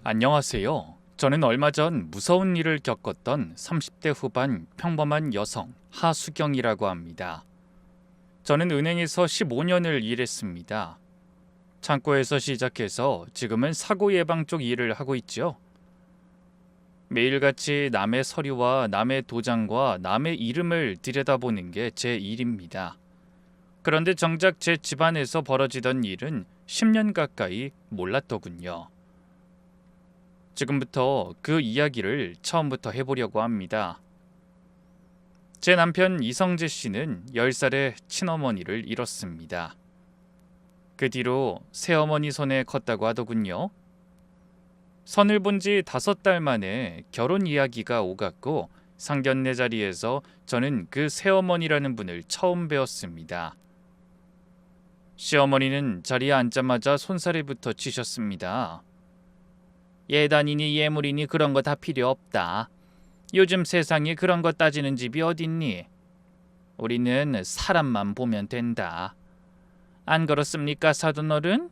안녕하세요. 저는 얼마 전 무서운 일을 겪었던 30대 후반 평범한 여성 하수경이라고 합니다. 저는 은행에서 15년을 일했습니다. 창고에서 시작해서 지금은 사고 예방 쪽 일을 하고 있죠. 매일같이 남의 서류와 남의 도장과 남의 이름을 들여다보는 게 제 일입니다. 그런데 정작 제 집안에서 벌어지던 일은 10년 가까이 몰랐더군요. 지금부터 그 이야기를 처음부터 해보려고 합니다. 제 남편 이성재 씨는 10살의 친어머니를 잃었습니다. 그 뒤로 새어머니 손에 컸다고 하더군요. 선을 본 지 5달 만에 결혼 이야기가 오갔고 상견례 자리에서 저는 그 새어머니라는 분을 처음 뵈었습니다. 시어머니는 자리에 앉자마자 손사래부터 치셨습니다. 예단이니 예물이니 그런 거 다 필요 없다. 요즘 세상에 그런 거 따지는 집이 어딨니? 우리는 사람만 보면 된다. 안 그렇습니까, 사돈어른?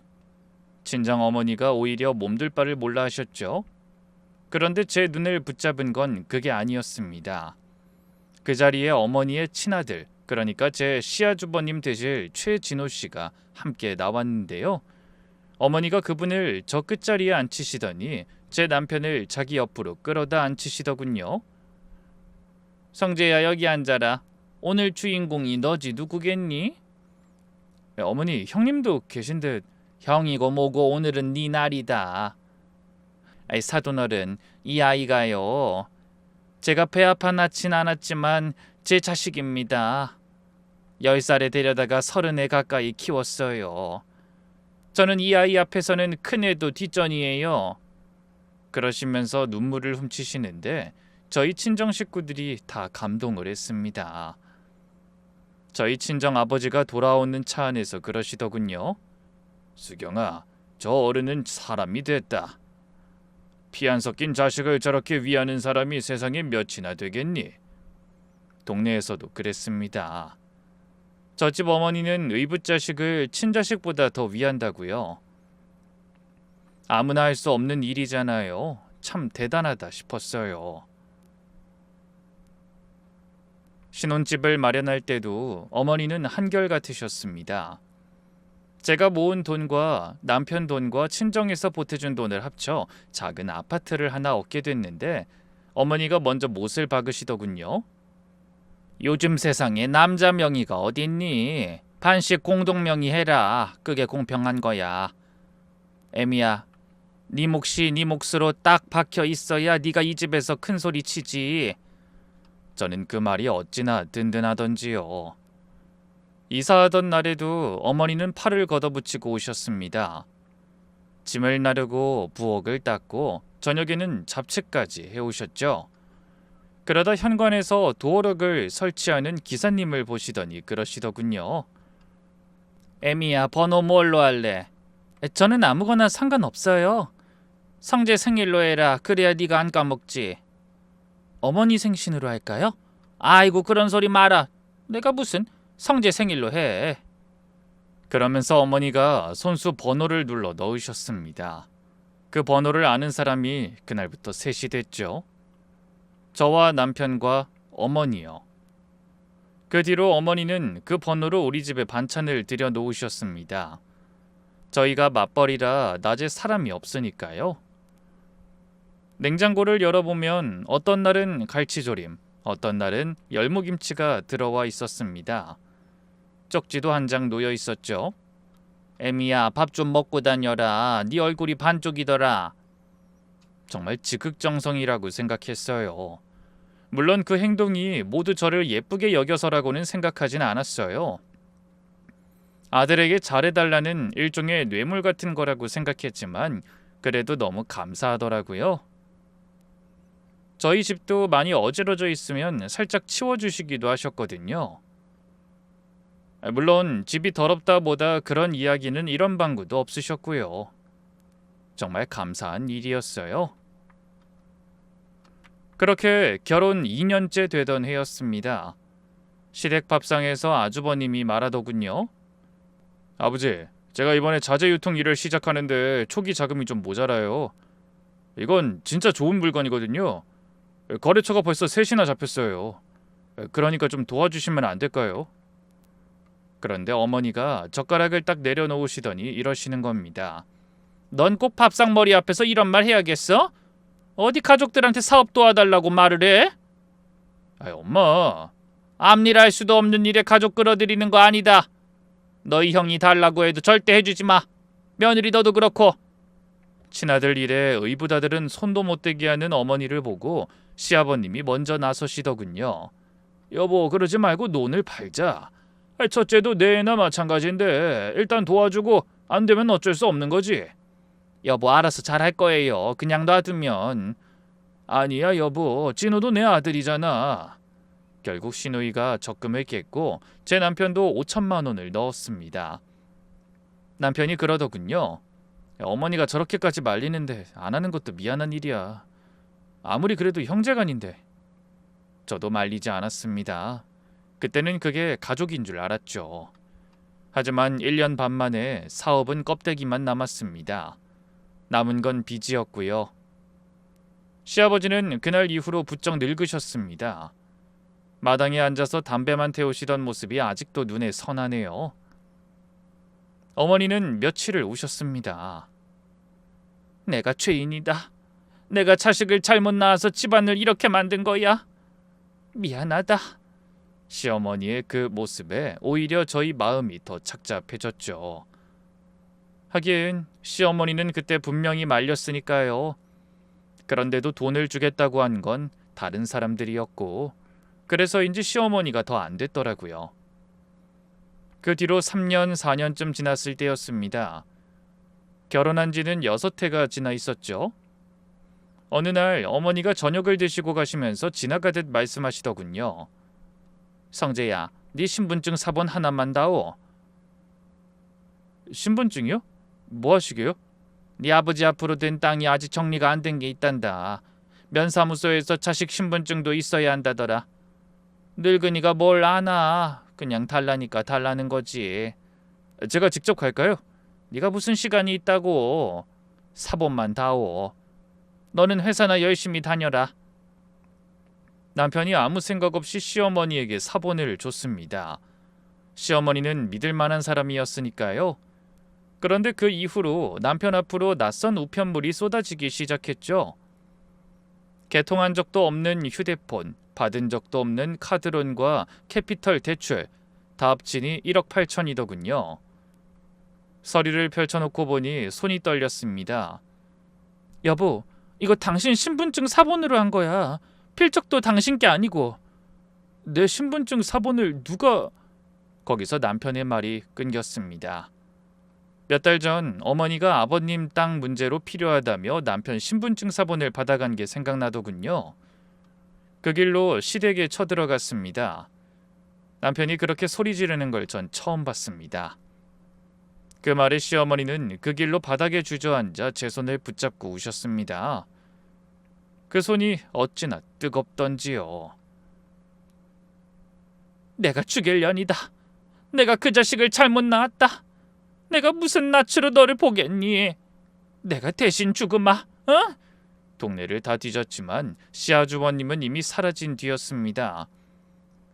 친정 어머니가 오히려 몸둘 바를 몰라 하셨죠. 그런데 제 눈을 붙잡은 건 그게 아니었습니다. 그 자리에 어머니의 친아들, 그러니까 제 시아주버님 되실 최진호 씨가 함께 나왔는데요. 어머니가 그분을 저 끝자리에 앉히시더니 제 남편을 자기 옆으로 끌어다 앉히시더군요. 성재야, 여기 앉아라. 오늘 주인공이 너지 누구겠니? 어머니, 형님도 계신 듯. 형이고 뭐고 오늘은 네 날이다. 아이, 사돈어른, 이 아이가요, 제가 배 아파 낳진 않았지만 제 자식입니다. 10살에 데려다가 30에 가까이 키웠어요. 저는 이 아이 앞에서는 큰애도 뒷전이에요. 그러시면서 눈물을 훔치시는데 저희 친정 식구들이 다 감동을 했습니다. 저희 친정 아버지가 돌아오는 차 안에서 그러시더군요. 수경아, 저 어른은 사람이 됐다. 피 안 섞인 자식을 저렇게 위하는 사람이 세상에 몇이나 되겠니? 동네에서도 그랬습니다. 저 집 어머니는 의붓자식을 친자식보다 더 위한다고요. 아무나 할 수 없는 일이잖아요. 참 대단하다 싶었어요. 신혼집을 마련할 때도 어머니는 한결같으셨습니다. 제가 모은 돈과 남편 돈과 친정에서 보태준 돈을 합쳐 작은 아파트를 하나 얻게 됐는데 어머니가 먼저 못을 박으시더군요. 요즘 세상에 남자 명의가 어딨니? 반씩 공동 명의 해라. 그게 공평한 거야. 애미야, 네 몫이 네 몫으로 딱 박혀 있어야 네가 이 집에서 큰 소리 치지. 저는 그 말이 어찌나 든든하던지요. 이사하던 날에도 어머니는 팔을 걷어붙이고 오셨습니다. 짐을 나르고 부엌을 닦고 저녁에는 잡채까지 해오셨죠. 그러다 현관에서 도어락을 설치하는 기사님을 보시더니 그러시더군요. 애미야, 번호 뭘로 할래? 저는 아무거나 상관없어요. 성재 생일로 해라. 그래야 네가 안 까먹지. 어머니 생신으로 할까요? 아이고, 그런 소리 마라. 내가 무슨 성재 생일로 해. 그러면서 어머니가 손수 번호를 눌러 넣으셨습니다. 그 번호를 아는 사람이 그날부터 셋이 됐죠. 저와 남편과 어머니요. 그 뒤로 어머니는 그 번호로 우리 집에 반찬을 들여 놓으셨습니다. 저희가 맞벌이라 낮에 사람이 없으니까요. 냉장고를 열어보면 어떤 날은 갈치조림, 어떤 날은 열무김치가 들어와 있었습니다. 쪽지도 한 장 놓여 있었죠. 애미야, 밥 좀 먹고 다녀라. 네 얼굴이 반쪽이더라. 정말 지극정성이라고 생각했어요. 물론 그 행동이 모두 저를 예쁘게 여겨서라고는 생각하진 않았어요. 아들에게 잘해달라는 일종의 뇌물 같은 거라고 생각했지만 그래도 너무 감사하더라고요. 저희 집도 많이 어지러져 있으면 살짝 치워주시기도 하셨거든요. 물론 집이 더럽다 보다 그런 이야기는 이런 방구도 없으셨고요. 정말 감사한 일이었어요. 그렇게 결혼 2년째 되던 해였습니다. 시댁 밥상에서 아주버님이 말하더군요. 아버지, 제가 이번에 자재 유통 일을 시작하는데 초기 자금이 좀 모자라요. 이건 진짜 좋은 물건이거든요. 거래처가 벌써 셋이나 잡혔어요. 그러니까 좀 도와주시면 안 될까요? 그런데 어머니가 젓가락을 딱 내려놓으시더니 이러시는 겁니다. 넌 꼭 밥상머리 앞에서 이런 말 해야겠어? 어디 가족들한테 사업 도와달라고 말을 해? 아이, 엄마. 앞일할 수도 없는 일에 가족 끌어들이는 거 아니다. 너희 형이 달라고 해도 절대 해주지 마. 며느리 너도 그렇고. 친아들 일에 의붓아들은 손도 못 대게 하는 어머니를 보고 시아버님이 먼저 나서시더군요. 여보, 그러지 말고 논을 팔자. 첫째도 내 애나 마찬가지인데 일단 도와주고 안 되면 어쩔 수 없는 거지. 여보, 알아서 잘할 거예요. 그냥 놔두면. 아니야 여보, 진호도 내 아들이잖아. 결국 신우이가 적금을 깼고 제 남편도 5천만 원을 넣었습니다. 남편이 그러더군요. 어머니가 저렇게까지 말리는데 안 하는 것도 미안한 일이야. 아무리 그래도 형제간인데. 저도 말리지 않았습니다. 그때는 그게 가족인 줄 알았죠. 하지만 1년 반 만에 사업은 껍데기만 남았습니다. 남은 건 빚이었고요. 시아버지는 그날 이후로 부쩍 늙으셨습니다. 마당에 앉아서 담배만 태우시던 모습이 아직도 눈에 선하네요. 어머니는 며칠을 우셨습니다. 내가 죄인이다. 내가 자식을 잘못 낳아서 집안을 이렇게 만든 거야. 미안하다. 시어머니의 그 모습에 오히려 저희 마음이 더 착잡해졌죠. 하긴 시어머니는 그때 분명히 말렸으니까요. 그런데도 돈을 주겠다고 한 건 다른 사람들이었고 그래서인지 시어머니가 더 안 됐더라고요. 그 뒤로 3년, 4년쯤 지났을 때였습니다. 결혼한 지는 6해가 지나 있었죠. 어느 날 어머니가 저녁을 드시고 가시면서 지나가듯 말씀하시더군요. 성재야, 네 신분증 사본 하나만 다오. 신분증이요? 뭐 하시게요? 네 아버지 앞으로 된 땅이 아직 정리가 안 된 게 있단다. 면사무소에서 자식 신분증도 있어야 한다더라. 늙은이가 뭘 아나. 그냥 달라니까 달라는 거지. 제가 직접 갈까요? 네가 무슨 시간이 있다고. 사본만 다오. 너는 회사나 열심히 다녀라. 남편이 아무 생각 없이 시어머니에게 사본을 줬습니다. 시어머니는 믿을 만한 사람이었으니까요. 그런데 그 이후로 남편 앞으로 낯선 우편물이 쏟아지기 시작했죠. 개통한 적도 없는 휴대폰, 받은 적도 없는 카드론과 캐피털 대출, 다 합치니 1억 8천이더군요. 서류를 펼쳐놓고 보니 손이 떨렸습니다. 여보, 이거 당신 신분증 사본으로 한 거야. 필적도 당신 게 아니고. 내 신분증 사본을 누가... 거기서 남편의 말이 끊겼습니다. 몇 달 전 어머니가 아버님 땅 문제로 필요하다며 남편 신분증 사본을 받아간 게 생각나더군요. 그 길로 시댁에 쳐들어갔습니다. 남편이 그렇게 소리 지르는 걸 전 처음 봤습니다. 그 말에 시어머니는 그 길로 바닥에 주저앉아 제 손을 붙잡고 우셨습니다. 그 손이 어찌나 뜨겁던지요. 내가 죽일 년이다. 내가 그 자식을 잘못 낳았다. 내가 무슨 낯으로 너를 보겠니? 내가 대신 죽으마. 어? 동네를 다 뒤졌지만 시아주버님은 이미 사라진 뒤였습니다.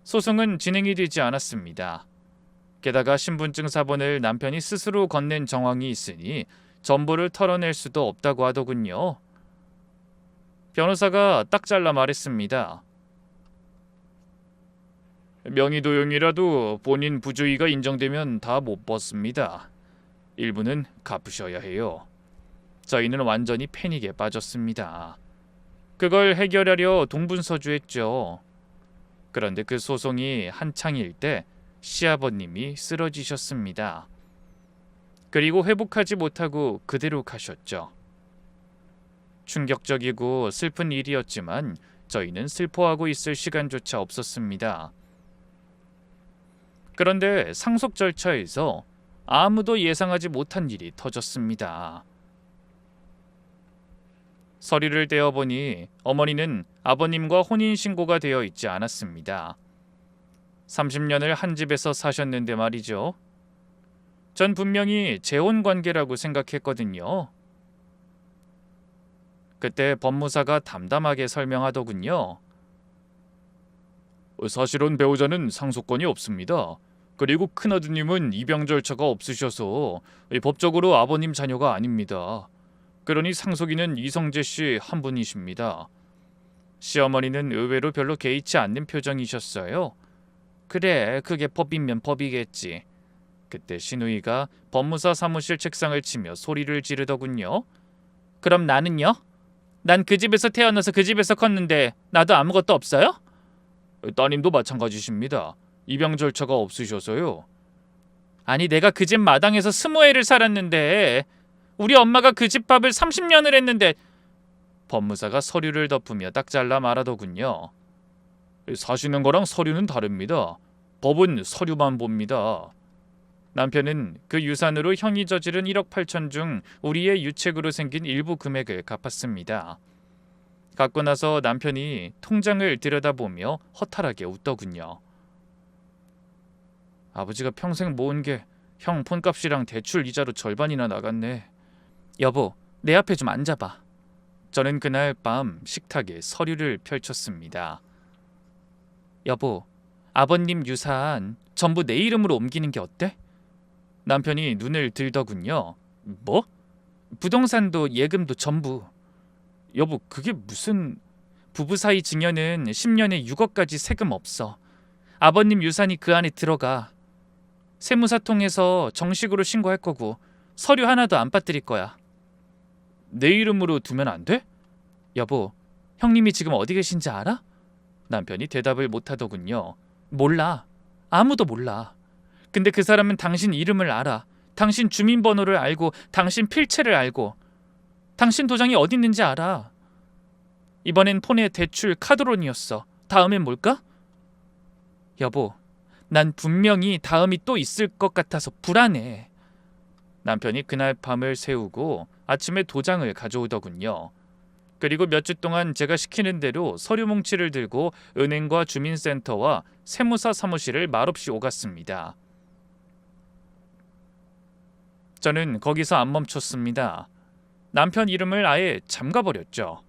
소송은 진행이 되지 않았습니다. 게다가 신분증 사본을 남편이 스스로 건넨 정황이 있으니 전부를 털어낼 수도 없다고 하더군요. 변호사가 딱 잘라 말했습니다. 명의도용이라도 본인 부주의가 인정되면 다 못 벗습니다. 일부는 갚으셔야 해요. 저희는 완전히 패닉에 빠졌습니다. 그걸 해결하려 동분서주했죠. 그런데 그 소송이 한창일 때 시아버님이 쓰러지셨습니다. 그리고 회복하지 못하고 그대로 가셨죠. 충격적이고 슬픈 일이었지만 저희는 슬퍼하고 있을 시간조차 없었습니다. 그런데 상속 절차에서 아무도 예상하지 못한 일이 터졌습니다. 서류를 떼어보니 어머니는 아버님과 혼인신고가 되어 있지 않았습니다. 30년을 한 집에서 사셨는데 말이죠. 전 분명히 재혼관계라고 생각했거든요. 그때 법무사가 담담하게 설명하더군요. 사실은 배우자는 상속권이 없습니다. 그리고 큰아드님은 입양 절차가 없으셔서 법적으로 아버님 자녀가 아닙니다. 그러니 상속인은 이성재 씨 한 분이십니다. 시어머니는 의외로 별로 개의치 않는 표정이셨어요. 그래, 그게 법이면 법이겠지. 그때 신우이가 법무사 사무실 책상을 치며 소리를 지르더군요. 그럼 나는요? 난 그 집에서 태어나서 그 집에서 컸는데 나도 아무것도 없어요? 따님도 마찬가지십니다. 입양 절차가 없으셔서요. 아니, 내가 그 집 마당에서 20해를 살았는데 우리 엄마가 그 집 밥을 30년을 했는데. 법무사가 서류를 덮으며 딱 잘라 말하더군요. 사시는 거랑 서류는 다릅니다. 법은 서류만 봅니다. 남편은 그 유산으로 형이 저지른 1억 8천 중 우리의 유책으로 생긴 일부 금액을 갚았습니다. 갖고 나서 남편이 통장을 들여다보며 허탈하게 웃더군요. 아버지가 평생 모은 게 형 폰값이랑 대출 이자로 절반이나 나갔네. 여보, 내 앞에 좀 앉아봐. 저는 그날 밤 식탁에 서류를 펼쳤습니다. 여보, 아버님 유산 전부 내 이름으로 옮기는 게 어때? 남편이 눈을 들더군요. 뭐? 부동산도 예금도 전부. 여보, 그게 무슨... 부부 사이 증여는 10년에 6억까지 세금 없어. 아버님 유산이 그 안에 들어가. 세무사 통해서 정식으로 신고할 거고 서류 하나도 안 빠뜨릴 거야. 내 이름으로 두면 안 돼? 여보, 형님이 지금 어디 계신지 알아? 남편이 대답을 못하더군요. 몰라. 아무도 몰라. 근데 그 사람은 당신 이름을 알아. 당신 주민번호를 알고 당신 필체를 알고 당신 도장이 어디 있는지 알아. 이번엔 폰에 대출 카드론이었어. 다음엔 뭘까? 여보, 난 분명히 다음이 또 있을 것 같아서 불안해. 남편이 그날 밤을 새우고 아침에 도장을 가져오더군요. 그리고 몇 주 동안 제가 시키는 대로 서류 뭉치를 들고 은행과 주민센터와 세무사 사무실을 말없이 오갔습니다. 저는 거기서 안 멈췄습니다. 남편 이름을 아예 잠가버렸죠.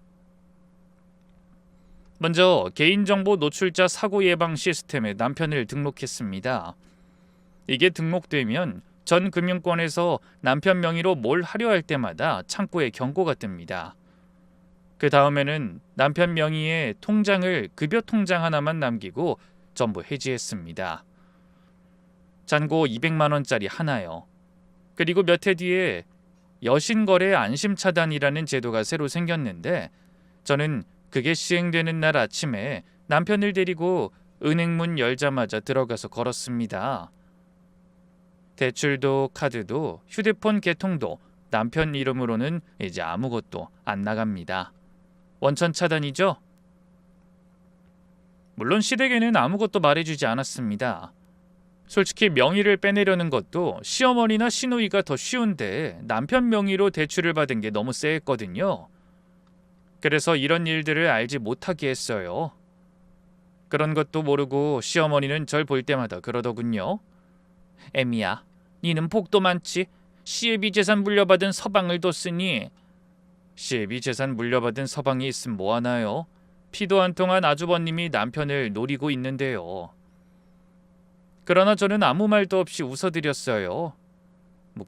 먼저 개인정보 노출자 사고 예방 시스템에 남편을 등록했습니다. 이게 등록되면 전 금융권에서 남편 명의로 뭘 하려 할 때마다 창구에 경고가 뜹니다. 그 다음에는 남편 명의의 통장을 급여 통장 하나만 남기고 전부 해지했습니다. 잔고 200만 원짜리 하나요. 그리고 몇 해 뒤에 여신거래 안심차단이라는 제도가 새로 생겼는데 저는 그게 시행되는 날 아침에 남편을 데리고 은행 문 열자마자 들어가서 걸었습니다. 대출도 카드도 휴대폰 개통도 남편 이름으로는 이제 아무것도 안 나갑니다. 원천 차단이죠? 물론 시댁에는 아무것도 말해주지 않았습니다. 솔직히 명의를 빼내려는 것도 시어머니나 시누이가 더 쉬운데 남편 명의로 대출을 받은 게 너무 쎄했거든요. 그래서 이런 일들을 알지 못하게 했어요. 그런 것도 모르고 시어머니는 절 볼 때마다 그러더군요. 애미야, 니는 복도 많지? 시애비 재산 물려받은 서방을 뒀으니. 시애비 재산 물려받은 서방이 있음 뭐하나요? 피도 안 통한 아주버님이 남편을 노리고 있는데요. 그러나 저는 아무 말도 없이 웃어드렸어요.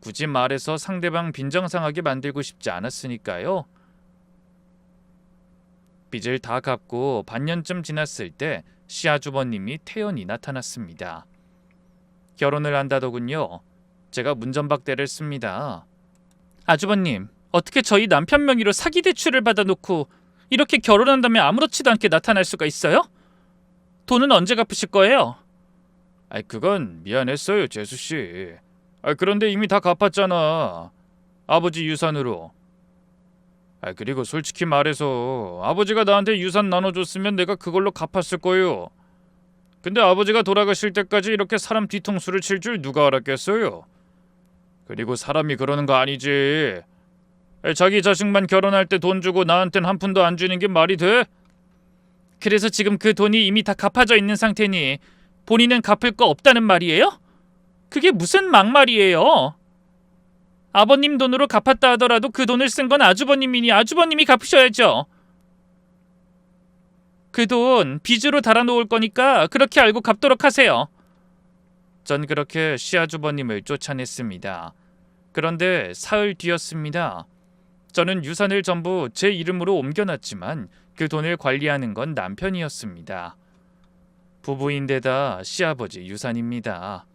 굳이 말해서 상대방 빈정상하게 만들고 싶지 않았으니까요. 빚을 다 갚고 반년쯤 지났을 때 시아주버님이 태연히 나타났습니다. 결혼을 한다더군요. 제가 문전박대를 씁니다. 아주버님, 어떻게 저희 남편 명의로 사기 대출을 받아놓고 이렇게 결혼한다면 아무렇지도 않게 나타날 수가 있어요? 돈은 언제 갚으실 거예요? 그건 미안했어요, 재수씨. 그런데 이미 다 갚았잖아. 아버지 유산으로. 그리고 솔직히 말해서 아버지가 나한테 유산 나눠줬으면 내가 그걸로 갚았을 거예요. 근데 아버지가 돌아가실 때까지 이렇게 사람 뒤통수를 칠 줄 누가 알았겠어요? 그리고 사람이 그러는 거 아니지. 자기 자식만 결혼할 때 돈 주고 나한텐 한 푼도 안 주는 게 말이 돼? 그래서 지금 그 돈이 이미 다 갚아져 있는 상태니 본인은 갚을 거 없다는 말이에요? 그게 무슨 막말이에요? 아버님 돈으로 갚았다 하더라도 그 돈을 쓴 건 아주버님이니 아주버님이 갚으셔야죠. 그 돈 빚으로 달아놓을 거니까 그렇게 알고 갚도록 하세요. 전 그렇게 시아주버님을 쫓아냈습니다. 그런데 사흘 뒤였습니다. 저는 유산을 전부 제 이름으로 옮겨놨지만 그 돈을 관리하는 건 남편이었습니다. 부부인데다 시아버지 유산입니다.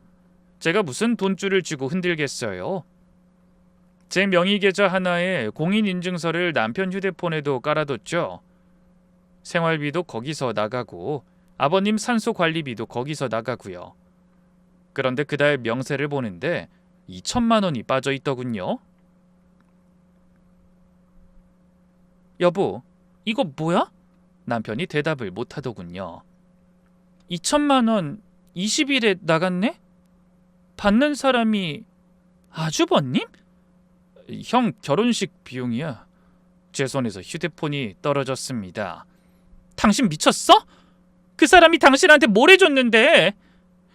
제가 무슨 돈줄을 쥐고 흔들겠어요? 제 명의 계좌 하나에 공인인증서를 남편 휴대폰에도 깔아뒀죠. 생활비도 거기서 나가고 아버님 산소 관리비도 거기서 나가고요. 그런데 그달 명세를 보는데 2천만 원이 빠져 있더군요. 여보, 이거 뭐야? 남편이 대답을 못하더군요. 2천만 원 20일에 나갔네? 받는 사람이 아주버님? 형 결혼식 비용이야. 제 손에서 휴대폰이 떨어졌습니다. 당신 미쳤어? 그 사람이 당신한테 뭘 해줬는데?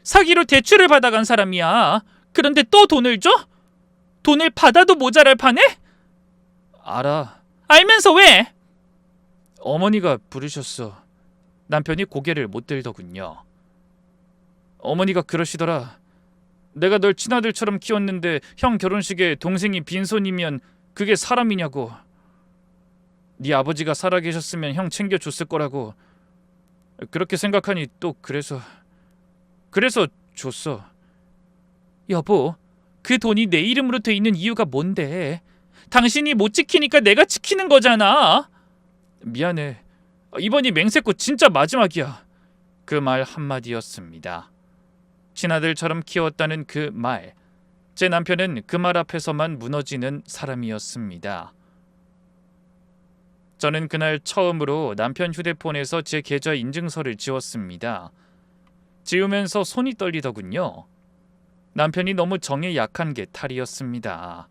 사기로 대출을 받아간 사람이야. 그런데 또 돈을 줘? 돈을 받아도 모자랄 판에? 알아. 알면서 왜? 어머니가 부르셨어. 남편이 고개를 못 들더군요. 어머니가 그러시더라. 내가 널 친아들처럼 키웠는데 형 결혼식에 동생이 빈손이면 그게 사람이냐고. 네 아버지가 살아계셨으면 형 챙겨줬을 거라고. 그렇게 생각하니 또 그래서 줬어. 여보, 그 돈이 내 이름으로 돼 있는 이유가 뭔데? 당신이 못 지키니까 내가 지키는 거잖아. 미안해. 이번이 맹세코 진짜 마지막이야. 그 말 한마디였습니다. 친아들처럼 키웠다는 그 말. 제 남편은 그 말 앞에서만 무너지는 사람이었습니다. 저는 그날 처음으로 남편 휴대폰에서 제 계좌 인증서를 지웠습니다. 지우면서 손이 떨리더군요. 남편이 너무 정에 약한 게 탈이었습니다.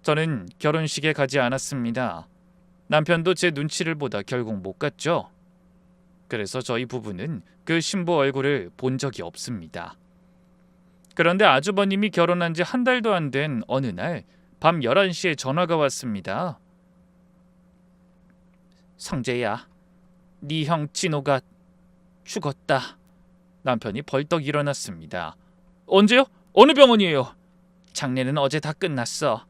저는 결혼식에 가지 않았습니다. 남편도 제 눈치를 보다 결국 못 갔죠. 그래서 저희 부부는 그 신부 얼굴을 본 적이 없습니다. 그런데 아주버님이 결혼한 지 한 달도 안 된 어느 날 밤 11시에 전화가 왔습니다. 성재야, 네 형 진호가 죽었다. 남편이 벌떡 일어났습니다. 언제요? 어느 병원이에요? 장례는 어제 다 끝났어.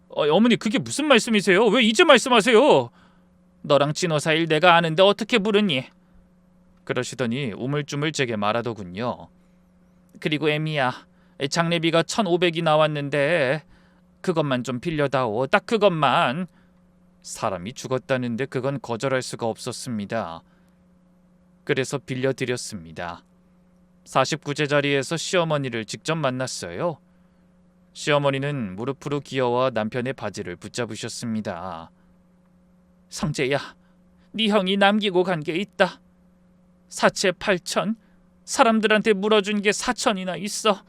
어머니 그게 무슨 말씀이세요? 왜 이제 말씀하세요? 너랑 진호 사이를 내가 아는데 어떻게 부르니? 그러시더니 우물쭈물 제게 말하더군요. 그리고 애미야, 장례비가 1,500이 나왔는데 그것만 좀 빌려다오. 딱 그것만. 사람이 죽었다는데 그건 거절할 수가 없었습니다. 그래서 빌려드렸습니다. 49제 자리에서 시어머니를 직접 만났어요. 시어머니는 무릎으로 기어와 남편의 바지를 붙잡으셨습니다. 성재야, 네 형이 남기고 간 게 있다. 사채 8천, 사람들한테 물어준 게 4천이나 있어.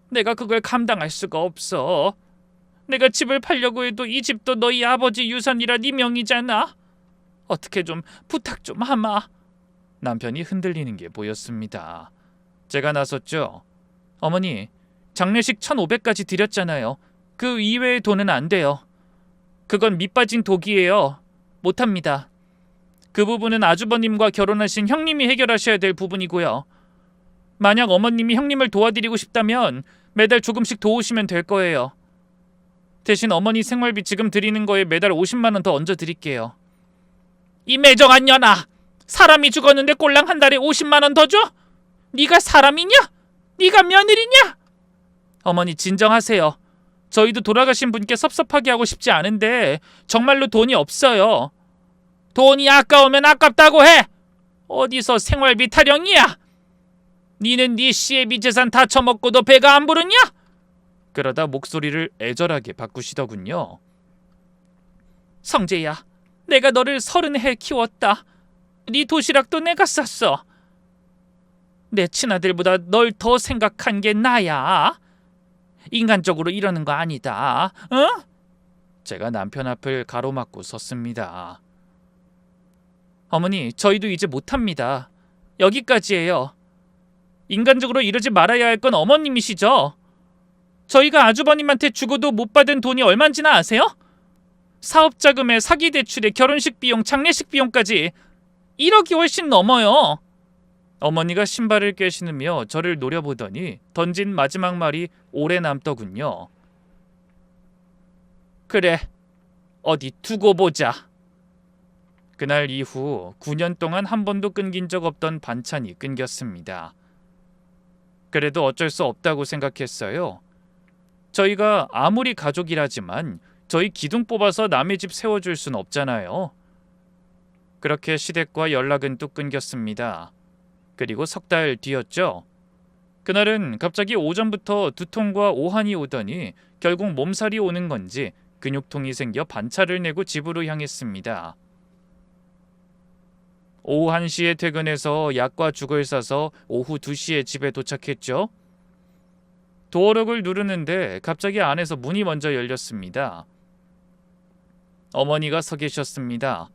내가 그걸 감당할 수가 없어. 내가 집을 팔려고 해도 이 집도 너희 아버지 유산이라 네 명이잖아. 어떻게 좀 부탁 좀 하마. 남편이 흔들리는 게 보였습니다. 제가 나섰죠. 어머니, 장례식 1,500까지 드렸잖아요. 그 이외의 돈은 안 돼요. 그건 밑빠진 독이에요. 못합니다. 그 부분은 아주버님과 결혼하신 형님이 해결하셔야 될 부분이고요. 만약 어머님이 형님을 도와드리고 싶다면 매달 조금씩 도우시면 될 거예요. 대신 어머니 생활비 지금 드리는 거에 매달 50만 원 더 얹어 드릴게요. 이 매정한 년아! 사람이 죽었는데 꼴랑 한 달에 50만 원 더 줘? 네가 사람이냐? 네가 며느리냐? 어머니 진정하세요. 저희도 돌아가신 분께 섭섭하게 하고 싶지 않은데 정말로 돈이 없어요. 돈이 아까우면 아깝다고 해. 어디서 생활비 타령이야? 니는 네 시애비 재산 다 처먹고도 배가 안 부르냐? 그러다 목소리를 애절하게 바꾸시더군요. 성재야, 내가 너를 30해 키웠다. 네 도시락도 내가 쌌어. 내 친아들보다 널 더 생각한 게 나야. 인간적으로 이러는 거 아니다. 응? 제가 남편 앞을 가로막고 섰습니다. 어머니, 저희도 이제 못합니다. 여기까지예요. 인간적으로 이러지 말아야 할 건 어머님이시죠. 저희가 아주버님한테 주고도 못 받은 돈이 얼마인지나 아세요? 사업자금에 사기 대출에 결혼식 비용, 장례식 비용까지 1억이 훨씬 넘어요. 어머니가 신발을 꿰신으며 저를 노려보더니 던진 마지막 말이 오래 남더군요. 그래, 어디 두고 보자. 그날 이후 9년 동안 한 번도 끊긴 적 없던 반찬이 끊겼습니다. 그래도 어쩔 수 없다고 생각했어요. 저희가 아무리 가족이라지만 저희 기둥 뽑아서 남의 집 세워줄 순 없잖아요. 그렇게 시댁과 연락은 뚝 끊겼습니다. 그리고 석 달 뒤였죠. 그날은 갑자기 오전부터 두통과 오한이 오더니 결국 몸살이 오는 건지 근육통이 생겨 반차를 내고 집으로 향했습니다. 오후 1시에 퇴근해서 약과 죽을 사서 오후 2시에 집에 도착했죠. 도어록을 누르는데 갑자기 안에서 문이 먼저 열렸습니다. 어머니가 서 계셨습니다.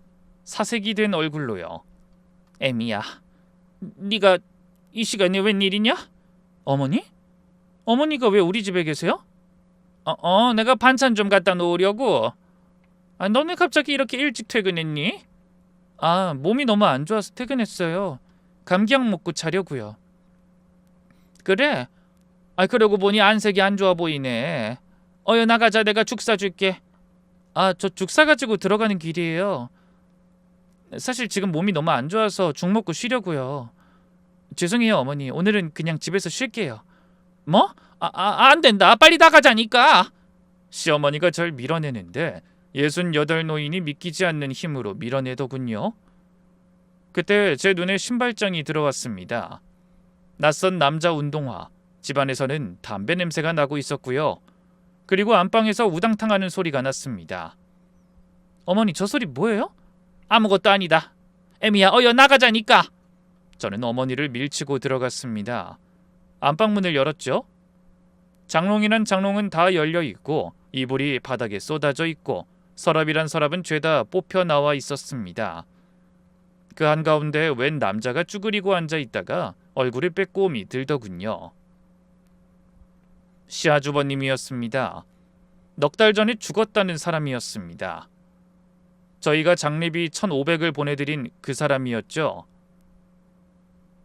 사색이 된 얼굴로요. 애미야, 네가 이 시간에 웬일이냐? 어머니? 어머니가 왜 우리 집에 계세요? 내가 반찬 좀 갖다 놓으려고. 너네 갑자기 이렇게 일찍 퇴근했니? 몸이 너무 안 좋아서 퇴근했어요. 감기약 먹고 자려고요. 그래? 그러고 보니 안색이 안 좋아 보이네. 어여 나가자, 내가 죽 사줄게. 저 죽 사가지고 들어가는 길이에요. 사실 지금 몸이 너무 안 좋아서 죽 먹고 쉬려고요. 죄송해요 어머니, 오늘은 그냥 집에서 쉴게요. 뭐? 안 된다, 빨리 나가자니까. 시어머니가 절 밀어내는데 68 노인이 믿기지 않는 힘으로 밀어내더군요. 그때 제 눈에 신발장이 들어왔습니다. 낯선 남자 운동화. 집안에서는 담배 냄새가 나고 있었고요. 그리고 안방에서 우당탕하는 소리가 났습니다. 어머니, 저 소리 뭐예요? 아무것도 아니다. 애미야, 어여 나가자니까. 저는 어머니를 밀치고 들어갔습니다. 안방문을 열었죠. 장롱이란 장롱은 다 열려 있고 이불이 바닥에 쏟아져 있고 서랍이란 서랍은 죄다 뽑혀 나와 있었습니다. 그 한가운데 웬 남자가 쭈그리고 앉아 있다가 얼굴을 빼꼼히 들더군요. 시아주버님이었습니다. 넉 달 전에 죽었다는 사람이었습니다. 저희가 장례비 1,500을 보내드린 그 사람이었죠.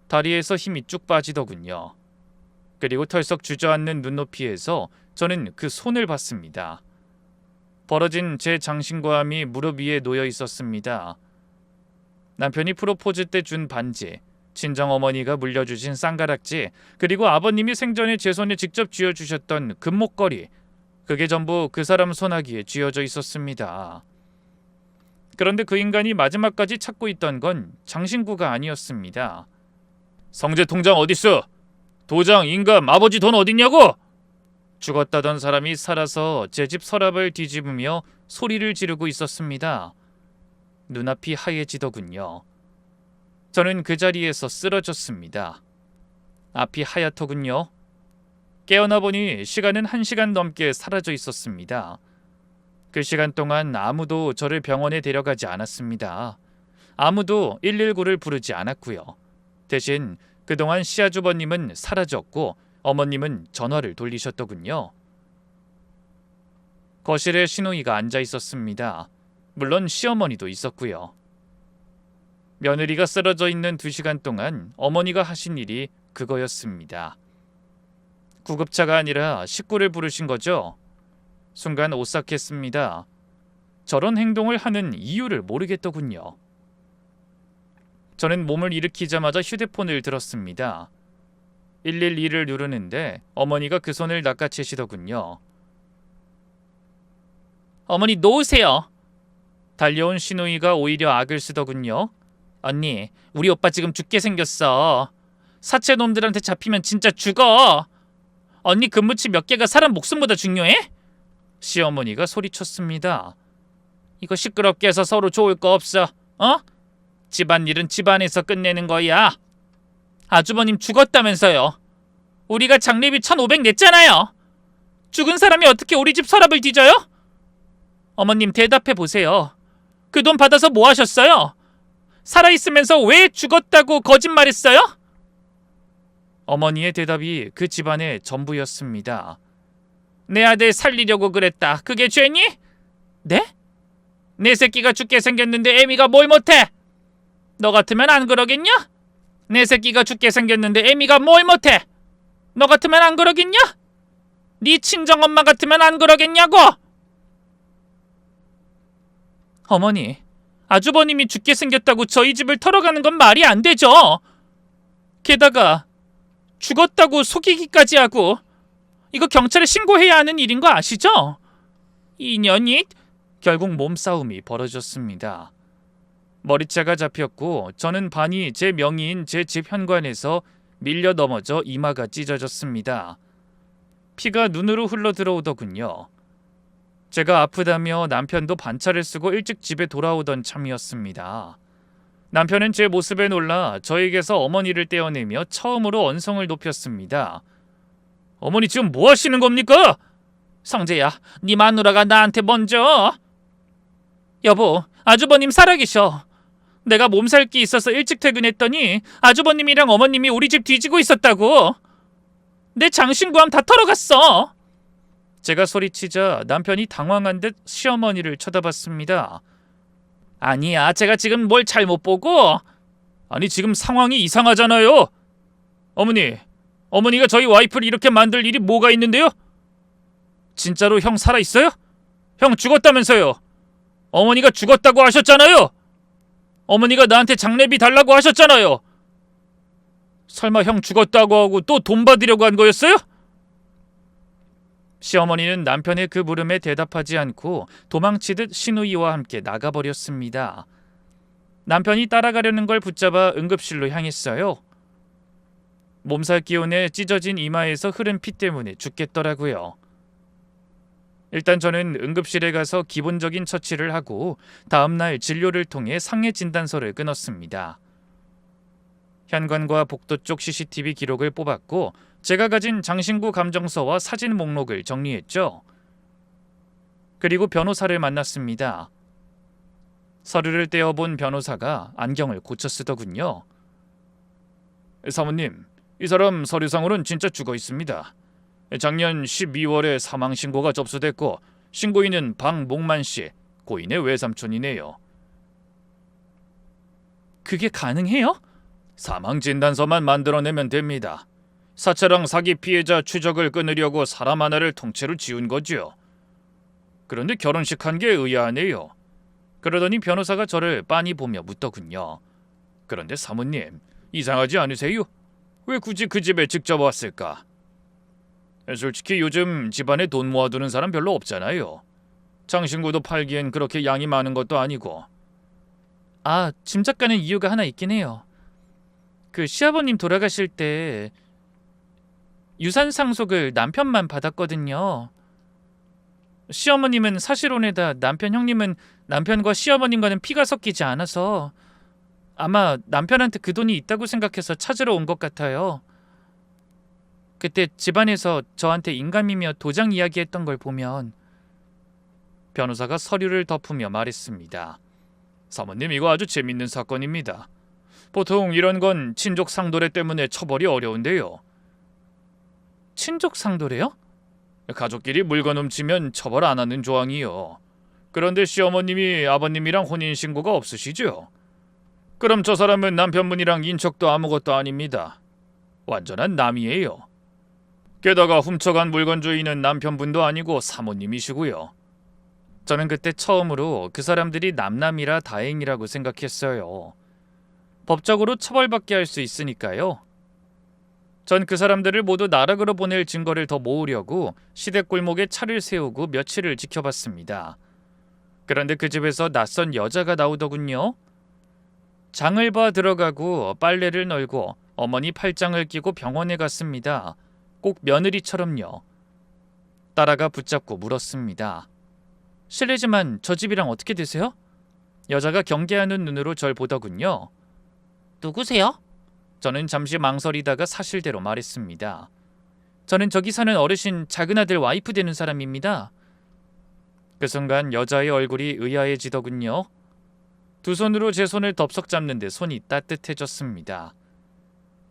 다리에서 힘이 쭉 빠지더군요. 그리고 털썩 주저앉는 눈높이에서 저는 그 손을 봤습니다. 벌어진 제 장신구함이 무릎 위에 놓여 있었습니다. 남편이 프로포즈 때 준 반지, 친정어머니가 물려주신 쌍가락지, 그리고 아버님이 생전에 제 손에 직접 쥐어주셨던 금목걸이, 그게 전부 그 사람 손아귀에 쥐어져 있었습니다. 그런데 그 인간이 마지막까지 찾고 있던 건 장신구가 아니었습니다. 성재 통장 어딨어? 도장, 인감, 아버지 돈 어딨냐고? 죽었다던 사람이 살아서 제 집 서랍을 뒤집으며 소리를 지르고 있었습니다. 눈앞이 하얘지더군요. 저는 그 자리에서 쓰러졌습니다. 앞이 하얗더군요. 깨어나 보니 시간은 1시간 넘게 사라져 있었습니다. 그 시간 동안 아무도 저를 병원에 데려가지 않았습니다. 아무도 119를 부르지 않았고요. 대신 그동안 시아주버님은 사라졌고 어머님은 전화를 돌리셨더군요. 거실에 시누이가 앉아 있었습니다. 물론 시어머니도 있었고요. 며느리가 쓰러져 있는 2시간 동안 어머니가 하신 일이 그거였습니다. 구급차가 아니라 식구를 부르신 거죠. 순간 오싹했습니다. 저런 행동을 하는 이유를 모르겠더군요. 저는 몸을 일으키자마자 휴대폰을 들었습니다. 112를 누르는데 어머니가 그 손을 낚아채시더군요. 어머니 놓으세요. 달려온 시누이가 오히려 악을 쓰더군요. 언니, 우리 오빠 지금 죽게 생겼어. 사채놈들한테 잡히면 진짜 죽어. 언니 근무치 몇 개가 사람 목숨보다 중요해? 시어머니가 소리쳤습니다. 이거 시끄럽게 해서 서로 좋을 거 없어. 집안일은 집안에서 끝내는 거야. 아주버님 죽었다면서요. 우리가 장례비 1,500 냈잖아요. 죽은 사람이 어떻게 우리 집 서랍을 뒤져요? 어머님 대답해 보세요. 그 돈 받아서 뭐 하셨어요? 살아있으면서 왜 죽었다고 거짓말했어요? 어머니의 대답이 그 집안의 전부였습니다. 내 아들 살리려고 그랬다. 그게 죄니? 네? 내 새끼가 죽게 생겼는데 애미가 뭘 못해? 너 같으면 안 그러겠냐? 내 새끼가 죽게 생겼는데 애미가 뭘 못해? 너 같으면 안 그러겠냐? 네 친정엄마 같으면 안 그러겠냐고? 어머니, 아주버님이 죽게 생겼다고 저희 집을 털어가는 건 말이 안 되죠. 게다가 죽었다고 속이기까지 하고 이거 경찰에 신고해야 하는 일인 거 아시죠? 이년이 결국 몸싸움이 벌어졌습니다. 머리채가 잡혔고 저는 반이 제 명의인 제 집 현관에서 밀려 넘어져 이마가 찢어졌습니다. 피가 눈으로 흘러 들어오더군요. 제가 아프다며 남편도 반차를 쓰고 일찍 집에 돌아오던 참이었습니다. 남편은 제 모습에 놀라 저에게서 어머니를 떼어내며 처음으로 언성을 높였습니다. 어머니 지금 뭐 하시는 겁니까? 성재야, 네 마누라가 나한테 먼저. 여보, 아주버님 살아계셔. 내가 몸살 기 있어서 일찍 퇴근했더니 아주버님이랑 어머님이 우리 집 뒤지고 있었다고. 내 장신구함 다 털어갔어. 제가 소리치자 남편이 당황한 듯 시어머니를 쳐다봤습니다. 아니야, 제가 지금 뭘 잘못 보고. 아니 지금 상황이 이상하잖아요. 어머니가 저희 와이프를 이렇게 만들 일이 뭐가 있는데요? 진짜로 형 살아있어요? 형 죽었다면서요. 어머니가 죽었다고 하셨잖아요. 어머니가 나한테 장례비 달라고 하셨잖아요. 설마 형 죽었다고 하고 또 돈 받으려고 한 거였어요? 시어머니는 남편의 그 물음에 대답하지 않고 도망치듯 시누이와 함께 나가버렸습니다. 남편이 따라가려는 걸 붙잡아 응급실로 향했어요. 몸살 기운에 찢어진 이마에서 흐른 피 때문에 죽겠더라고요. 일단 저는 응급실에 가서 기본적인 처치를 하고 다음날 진료를 통해 상해 진단서를 끊었습니다. 현관과 복도 쪽 CCTV 기록을 뽑았고 제가 가진 장신구 감정서와 사진 목록을 정리했죠. 그리고 변호사를 만났습니다. 서류를 떼어본 변호사가 안경을 고쳐 쓰더군요. 사모님, 이 사람 서류상으로는 진짜 죽어 있습니다. 작년 12월에 사망 신고가 접수됐고 신고인은 박목만 씨, 고인의 외삼촌이네요. 그게 가능해요? 사망 진단서만 만들어내면 됩니다. 사체랑 사기 피해자 추적을 끊으려고 사람 하나를 통째로 지운 거죠. 그런데 결혼식 한 게 의아하네요. 그러더니 변호사가 저를 빤히 보며 묻더군요. 그런데 사모님, 이상하지 않으세요? 왜 굳이 그 집에 직접 왔을까? 솔직히 요즘 집안에 돈 모아두는 사람 별로 없잖아요. 장신구도 팔기엔 그렇게 양이 많은 것도 아니고. 아, 짐작 가는 이유가 하나 있긴 해요. 그 시아버님 돌아가실 때 유산 상속을 남편만 받았거든요. 시어머님은 사실혼에다 남편 형님은 남편과 시어머님과는 피가 섞이지 않아서 아마 남편한테 그 돈이 있다고 생각해서 찾으러 온 것 같아요. 그때 집안에서 저한테 인감이며 도장 이야기했던 걸 보면. 변호사가 서류를 덮으며 말했습니다. 사모님, 이거 아주 재밌는 사건입니다. 보통 이런 건 친족 상도례 때문에 처벌이 어려운데요. 친족 상도례요? 가족끼리 물건 훔치면 처벌 안 하는 조항이요. 그런데 시어머님이 아버님이랑 혼인신고가 없으시죠? 그럼 저 사람은 남편분이랑 인척도 아무것도 아닙니다. 완전한 남이에요. 게다가 훔쳐간 물건 주인은 남편분도 아니고 사모님이시고요. 저는 그때 처음으로 그 사람들이 남남이라 다행이라고 생각했어요. 법적으로 처벌받게 할 수 있으니까요. 전 그 사람들을 모두 나락으로 보낼 증거를 더 모으려고 시댁골목에 차를 세우고 며칠을 지켜봤습니다. 그런데 그 집에서 낯선 여자가 나오더군요. 장을 봐 들어가고 빨래를 널고 어머니 팔짱을 끼고 병원에 갔습니다. 꼭 며느리처럼요. 따라가 붙잡고 물었습니다. 실례지만 저 집이랑 어떻게 되세요? 여자가 경계하는 눈으로 절 보더군요. 누구세요? 저는 잠시 망설이다가 사실대로 말했습니다. 저는 저기 사는 어르신 작은아들 와이프 되는 사람입니다. 그 순간 여자의 얼굴이 의아해지더군요. 두 손으로 제 손을 덥석 잡는데 손이 따뜻해졌습니다.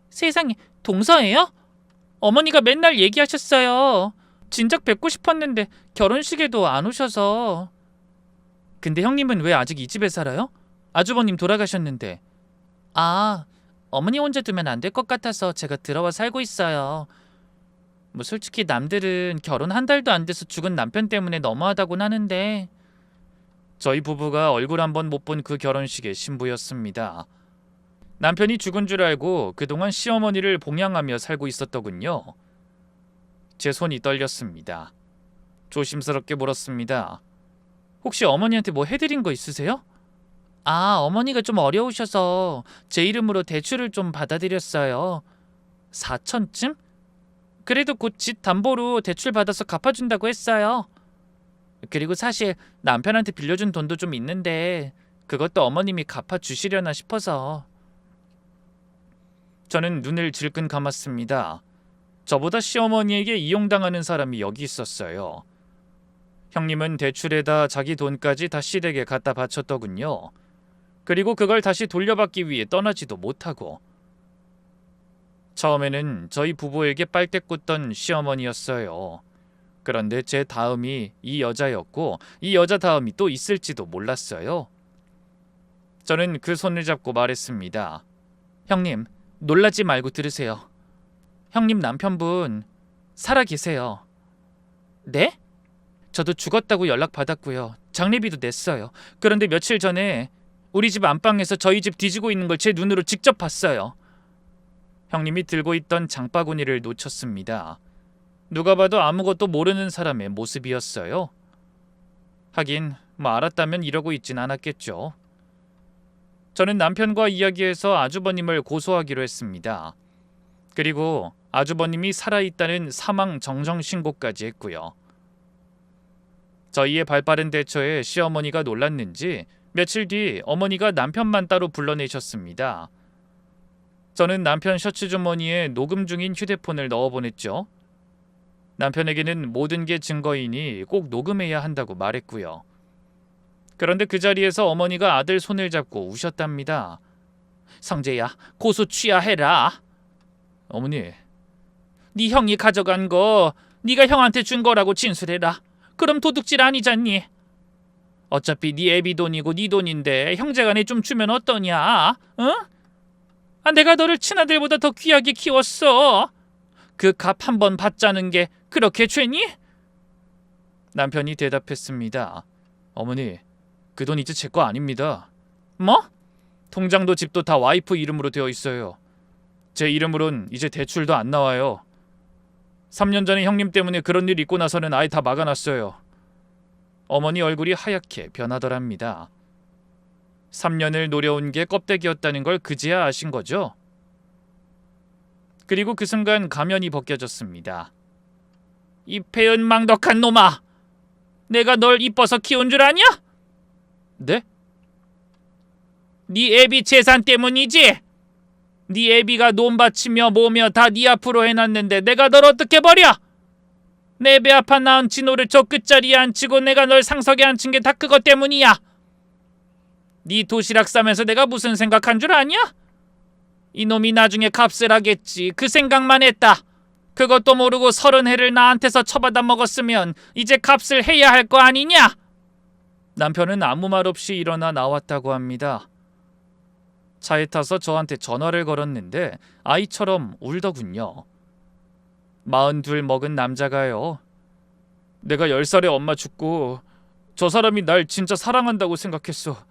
세상에, 동서예요? 어머니가 맨날 얘기하셨어요. 진작 뵙고 싶었는데 결혼식에도 안 오셔서. 근데 형님은 왜 아직 이 집에 살아요? 아주버님 돌아가셨는데. 아, 어머니 혼자 두면 안 될 것 같아서 제가 들어와 살고 있어요. 뭐 솔직히 남들은 결혼 한 달도 안 돼서 죽은 남편 때문에 너무하다곤 하는데. 저희 부부가 얼굴 한번 못 본 그 결혼식의 신부였습니다. 남편이 죽은 줄 알고 그동안 시어머니를 봉양하며 살고 있었더군요. 제 손이 떨렸습니다. 조심스럽게 물었습니다. 혹시 어머니한테 뭐 해드린 거 있으세요? 아, 어머니가 좀 어려우셔서 제 이름으로 대출을 좀 받아드렸어요. 4천쯤? 그래도 곧 집 담보로 대출 받아서 갚아준다고 했어요. 그리고 사실 남편한테 빌려준 돈도 좀 있는데 그것도 어머님이 갚아주시려나 싶어서. 저는 눈을 질끈 감았습니다. 저보다 시어머니에게 이용당하는 사람이 여기 있었어요. 형님은 대출에다 자기 돈까지 다 시댁에 갖다 바쳤더군요. 그리고 그걸 다시 돌려받기 위해 떠나지도 못하고. 처음에는 저희 부부에게 빨대 꽂던 시어머니였어요. 그런데 제 다음이 이 여자였고 이 여자 다음이 또 있을지도 몰랐어요. 저는 그 손을 잡고 말했습니다. 형님, 놀라지 말고 들으세요. 형님 남편분 살아 계세요. 네? 저도 죽었다고 연락받았고요. 장례비도 냈어요. 그런데 며칠 전에 우리 집 안방에서 저희 집 뒤지고 있는 걸 제 눈으로 직접 봤어요. 형님이 들고 있던 장바구니를 놓쳤습니다. 누가 봐도 아무것도 모르는 사람의 모습이었어요. 하긴 뭐 알았다면 이러고 있진 않았겠죠. 저는 남편과 이야기해서 아주버님을 고소하기로 했습니다. 그리고 아주버님이 살아있다는 사망 정정 신고까지 했고요. 저희의 발빠른 대처에 시어머니가 놀랐는지 며칠 뒤 어머니가 남편만 따로 불러내셨습니다. 저는 남편 셔츠 주머니에 녹음 중인 휴대폰을 넣어보냈죠. 남편에게는 모든 게 증거이니 꼭 녹음해야 한다고 말했고요. 그런데 그 자리에서 어머니가 아들 손을 잡고 우셨답니다. 성재야, 고소 취하해라. 어머니, 네 형이 가져간 거 네가 형한테 준 거라고 진술해라. 그럼 도둑질 아니잖니. 어차피 네 애비 돈이고 네 돈인데 형제간에 좀 주면 어떠냐? 응? 아, 내가 너를 친아들보다 더 귀하게 키웠어. 그 값 한 번 받자는 게 그렇게 죄니? 남편이 대답했습니다. 어머니, 그 돈 이제 제 거 아닙니다. 뭐? 통장도 집도 다 와이프 이름으로 되어 있어요. 제 이름으론 이제 대출도 안 나와요. 3년 전에 형님 때문에 그런 일 있고 나서는 아예 다 막아놨어요. 어머니 얼굴이 하얗게 변하더랍니다. 3년을 노려온 게 껍데기였다는 걸 그제야 아신 거죠? 그리고 그 순간 가면이 벗겨졌습니다. 이 배은망덕한 놈아! 내가 널 이뻐서 키운 줄 아냐? 네? 네 애비 재산 때문이지? 네 애비가 논 바치며 뭐며 다 네 앞으로 해놨는데 내가 널 어떻게 버려? 내 배 아파 낳은 진호를 저 끝자리에 앉히고 내가 널 상석에 앉힌 게 다 그것 때문이야. 네 도시락 싸면서 내가 무슨 생각한 줄 아냐? 이놈이 나중에 값을 하겠지. 그 생각만 했다. 그것도 모르고 30해를 나한테서 처받아 먹었으면 이제 값을 해야 할 거 아니냐? 남편은 아무 말 없이 일어나 나왔다고 합니다. 차에 타서 저한테 전화를 걸었는데 아이처럼 울더군요. 42 먹은 남자가요. 내가 10살에 엄마 죽고 저 사람이 날 진짜 사랑한다고 생각했어.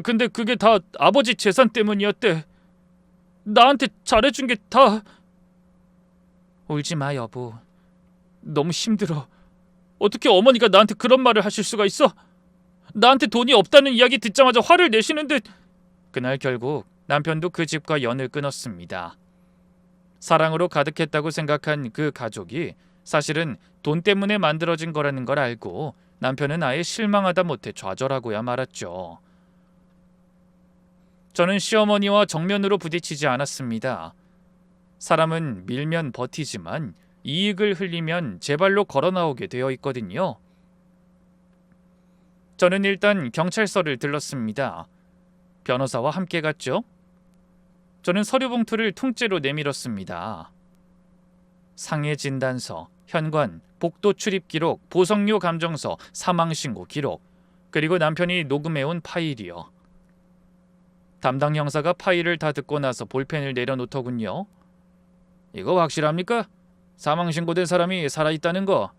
근데 그게 다 아버지 재산 때문이었대. 나한테 잘해준 게 다... 울지 마 여보. 너무 힘들어. 어떻게 어머니가 나한테 그런 말을 하실 수가 있어? 나한테 돈이 없다는 이야기 듣자마자 화를 내시는데... 그날 결국 남편도 그 집과 연을 끊었습니다. 사랑으로 가득했다고 생각한 그 가족이 사실은 돈 때문에 만들어진 거라는 걸 알고 남편은 아예 실망하다 못해 좌절하고야 말았죠. 저는 시어머니와 정면으로 부딪히지 않았습니다. 사람은 밀면 버티지만 이익을 흘리면 제 발로 걸어 나오게 되어 있거든요. 저는 일단 경찰서를 들렀습니다. 변호사와 함께 갔죠. 저는 서류 봉투를 통째로 내밀었습니다. 상해 진단서, 현관, 복도 출입 기록, 보석료 감정서, 사망 신고 기록, 그리고 남편이 녹음해온 파일이요. 담당 형사가 파일을 다 듣고 나서 볼펜을 내려놓더군요. 이거 확실합니까? 사망 신고된 사람이 살아있다는 거.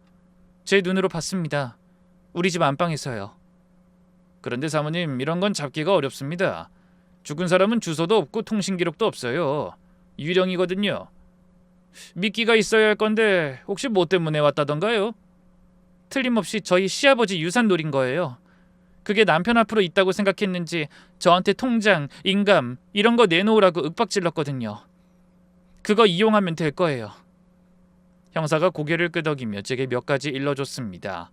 제 눈으로 봤습니다. 우리 집 안방에서요. 그런데 사모님, 이런 건 잡기가 어렵습니다. 죽은 사람은 주소도 없고 통신 기록도 없어요. 유령이거든요. 미끼가 있어야 할 건데 혹시 뭐 때문에 왔다던가요? 틀림없이 저희 시아버지 유산 노린 거예요. 그게 남편 앞으로 있다고 생각했는지 저한테 통장, 인감 이런 거 내놓으라고 윽박질렀거든요. 그거 이용하면 될 거예요. 형사가 고개를 끄덕이며 제게 몇 가지 일러줬습니다.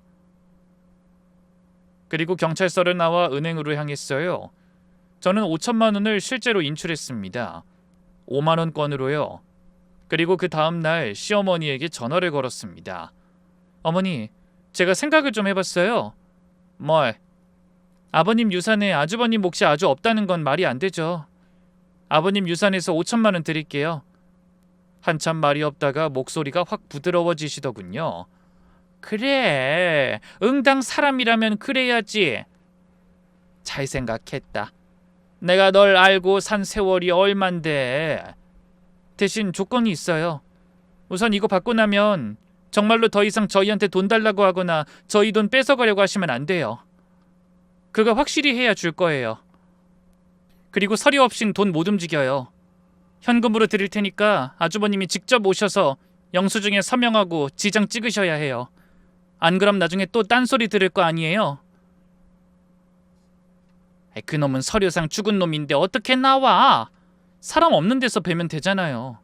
그리고 경찰서를 나와 은행으로 향했어요. 저는 5천만 원을 실제로 인출했습니다. 5만 원권으로요. 그리고 그 다음 날 시어머니에게 전화를 걸었습니다. 어머니, 제가 생각을 좀 해봤어요. 뭘? 아버님 유산에 아주버님 몫이 아주 없다는 건 말이 안 되죠. 아버님 유산에서 5천만 원 드릴게요. 한참 말이 없다가 목소리가 확 부드러워지시더군요. 그래, 응당 사람이라면 그래야지. 잘 생각했다. 내가 널 알고 산 세월이 얼만데. 대신 조건이 있어요. 우선 이거 받고 나면 정말로 더 이상 저희한테 돈 달라고 하거나 저희 돈 뺏어가려고 하시면 안 돼요. 그거 확실히 해야 줄 거예요. 그리고 서류 없인 돈 못 움직여요. 현금으로 드릴 테니까 아주버님이 직접 오셔서 영수증에 서명하고 지장 찍으셔야 해요. 안 그럼 나중에 또 딴소리 들을 거 아니에요? 그놈은 서류상 죽은 놈인데 어떻게 나와? 사람 없는 데서 뵈면 되잖아요.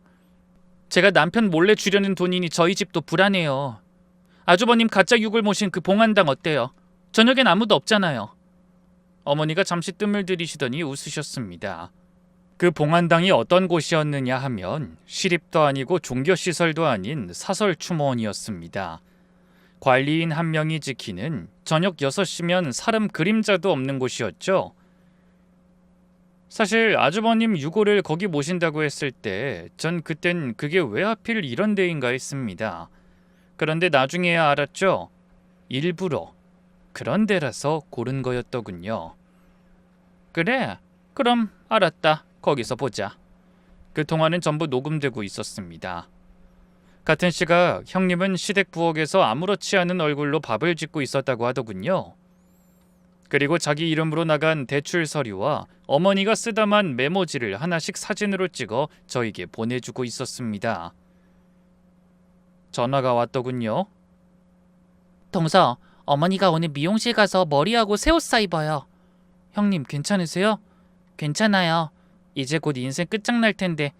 제가 남편 몰래 주려는 돈이니 저희 집도 불안해요. 아주버님 가짜 육을 모신 그 봉안당 어때요? 저녁엔 아무도 없잖아요. 어머니가 잠시 뜸을 들이시더니 웃으셨습니다. 그 봉안당이 어떤 곳이었느냐 하면 시립도 아니고 종교시설도 아닌 사설추모원이었습니다. 관리인 한 명이 지키는 저녁 6시면 사람 그림자도 없는 곳이었죠. 사실 아주버님 유골을 거기 모신다고 했을 때 전 그땐 그게 왜 하필 이런 데인가 했습니다. 그런데 나중에야 알았죠. 일부러 그런 데라서 고른 거였더군요. 그래, 그럼 알았다. 거기서 보자. 그 통화는 전부 녹음되고 있었습니다. 같은 시각 형님은 시댁 부엌에서 아무렇지 않은 얼굴로 밥을 짓고 있었다고 하더군요. 그리고 자기 이름으로 나간 대출 서류와 어머니가 쓰다만 메모지를 하나씩 사진으로 찍어 저에게 보내주고 있었습니다. 전화가 왔더군요. 동서, 어머니가 오늘 미용실 가서 머리하고 새 옷 사 입어요. 형님 괜찮으세요? 괜찮아요. 이제 곧 인생 끝장날 텐데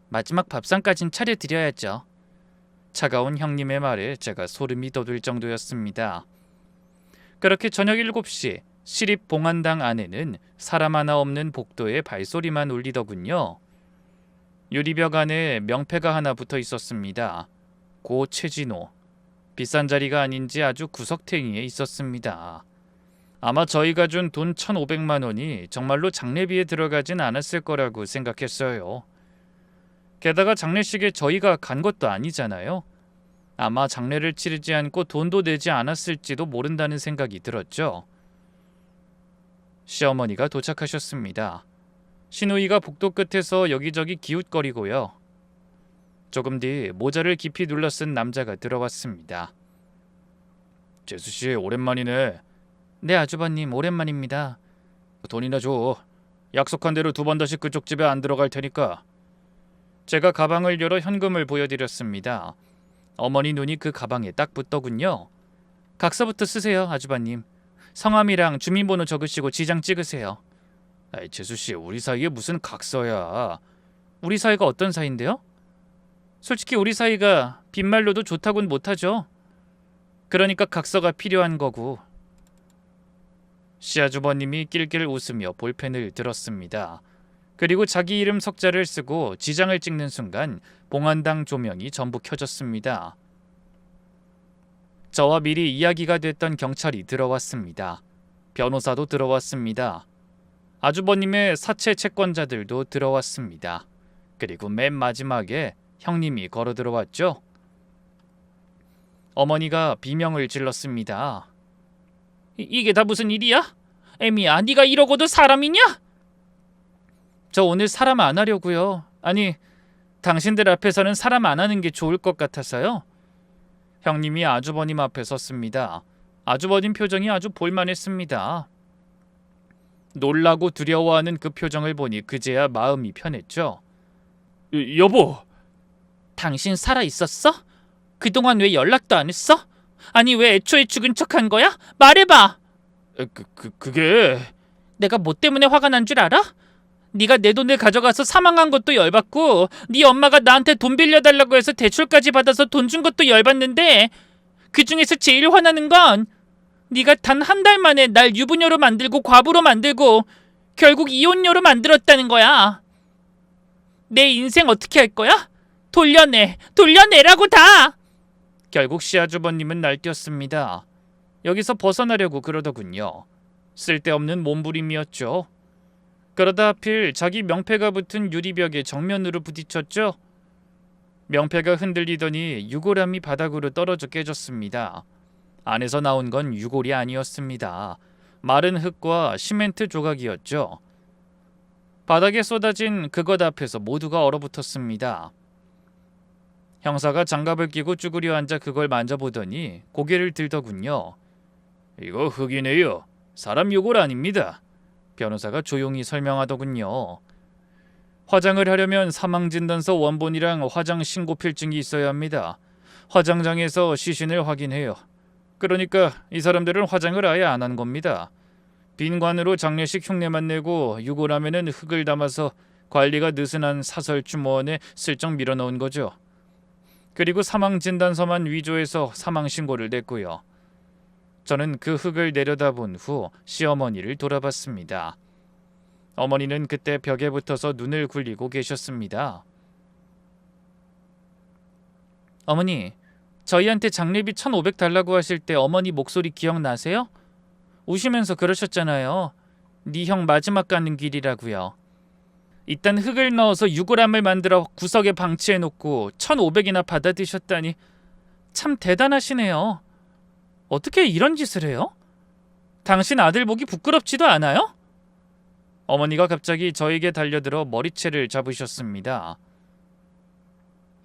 마지막 밥상까진 차려드려야죠. 차가운 형님의 말에 제가 소름이 돋을 정도였습니다. 그렇게 저녁 7시 시립 봉안당 안에는 사람 하나 없는 복도에 발소리만 울리더군요. 유리벽 안에 명패가 하나 붙어 있었습니다. 고 최진호. 비싼 자리가 아닌지 아주 구석탱이에 있었습니다. 아마 저희가 준 돈 1,500만 원이 정말로 장례비에 들어가진 않았을 거라고 생각했어요. 게다가 장례식에 저희가 간 것도 아니잖아요. 아마 장례를 치르지 않고 돈도 내지 않았을지도 모른다는 생각이 들었죠. 시어머니가 도착하셨습니다. 시누이가 복도 끝에서 여기저기 기웃거리고요. 조금 뒤 모자를 깊이 눌러 쓴 남자가 들어왔습니다. 재수씨 오랜만이네. 네 아주버님 오랜만입니다. 돈이나 줘. 약속한 대로 2번 다시 그쪽 집에 안 들어갈 테니까. 제가 가방을 열어 현금을 보여드렸습니다. 어머니 눈이 그 가방에 딱 붙더군요. 각서부터 쓰세요 아주버님. 성함이랑 주민번호 적으시고 지장 찍으세요. 아이 재수씨 우리 사이에 무슨 각서야. 우리 사이가 어떤 사이인데요? 솔직히 우리 사이가 빈말로도 좋다고는 못하죠. 그러니까 각서가 필요한 거고. 시아주버님이 낄낄 웃으며 볼펜을 들었습니다. 그리고 자기 이름 석자를 쓰고 지장을 찍는 순간 봉안당 조명이 전부 켜졌습니다. 저와 미리 이야기가 됐던 경찰이 들어왔습니다. 변호사도 들어왔습니다. 아주버님의 사채 채권자들도 들어왔습니다. 그리고 맨 마지막에 형님이 걸어 들어왔죠. 어머니가 비명을 질렀습니다. 이게 다 무슨 일이야? 애미야, 네가 이러고도 사람이냐? 저 오늘 사람 안 하려고요. 아니, 당신들 앞에서는 사람 안 하는 게 좋을 것 같아서요. 형님이 아주버님 앞에 섰습니다. 아주버님 표정이 아주 볼만했습니다. 놀라고 두려워하는 그 표정을 보니 그제야 마음이 편했죠. 여보, 당신 살아있었어? 그동안 왜 연락도 안 했어? 아니, 왜 애초에 죽은 척한 거야? 말해봐. 그게... 내가 뭐 때문에 화가 난 줄 알아? 네가 내 돈을 가져가서 사망한 것도 열받고, 네 엄마가 나한테 돈 빌려달라고 해서 대출까지 받아서 돈 준 것도 열받는데, 그 중에서 제일 화나는 건 네가 단 한 달 만에 날 유부녀로 만들고 과부로 만들고 결국 이혼녀로 만들었다는 거야. 내 인생 어떻게 할 거야? 돌려내라고 다! 결국 시아주버님은 날뛰었습니다. 여기서 벗어나려고 그러더군요. 쓸데없는 몸부림이었죠. 그러다 하필 자기 명패가 붙은 유리벽에 정면으로 부딪혔죠. 명패가 흔들리더니 유골함이 바닥으로 떨어져 깨졌습니다. 안에서 나온 건 유골이 아니었습니다. 마른 흙과 시멘트 조각이었죠. 바닥에 쏟아진 그것 앞에서 모두가 얼어붙었습니다. 형사가 장갑을 끼고 쭈그려 앉아 그걸 만져보더니 고개를 들더군요. 이거 흙이네요. 사람 유골 아닙니다. 변호사가 조용히 설명하더군요. 화장을 하려면 사망진단서 원본이랑 화장 신고필증이 있어야 합니다. 화장장에서 시신을 확인해요. 그러니까 이 사람들은 화장을 아예 안 한 겁니다. 빈관으로 장례식 흉내만 내고 유골함에는 흙을 담아서 관리가 느슨한 사설 주머니에 슬쩍 밀어넣은 거죠. 그리고 사망진단서만 위조해서 사망신고를 냈고요. 저는 그 흙을 내려다본 후 시어머니를 돌아봤습니다. 어머니는 그때 벽에 붙어서 눈을 굴리고 계셨습니다. 어머니, 저희한테 장례비 1,500 달라고 하실 때 어머니 목소리 기억나세요? 우시면서 그러셨잖아요. 네 형 마지막 가는 길이라고요. 일단 흙을 넣어서 유골함을 만들어 구석에 방치해놓고 1,500이나 받아드셨다니 참 대단하시네요. 어떻게 이런 짓을 해요? 당신 아들 보기 부끄럽지도 않아요? 어머니가 갑자기 저에게 달려들어 머리채를 잡으셨습니다.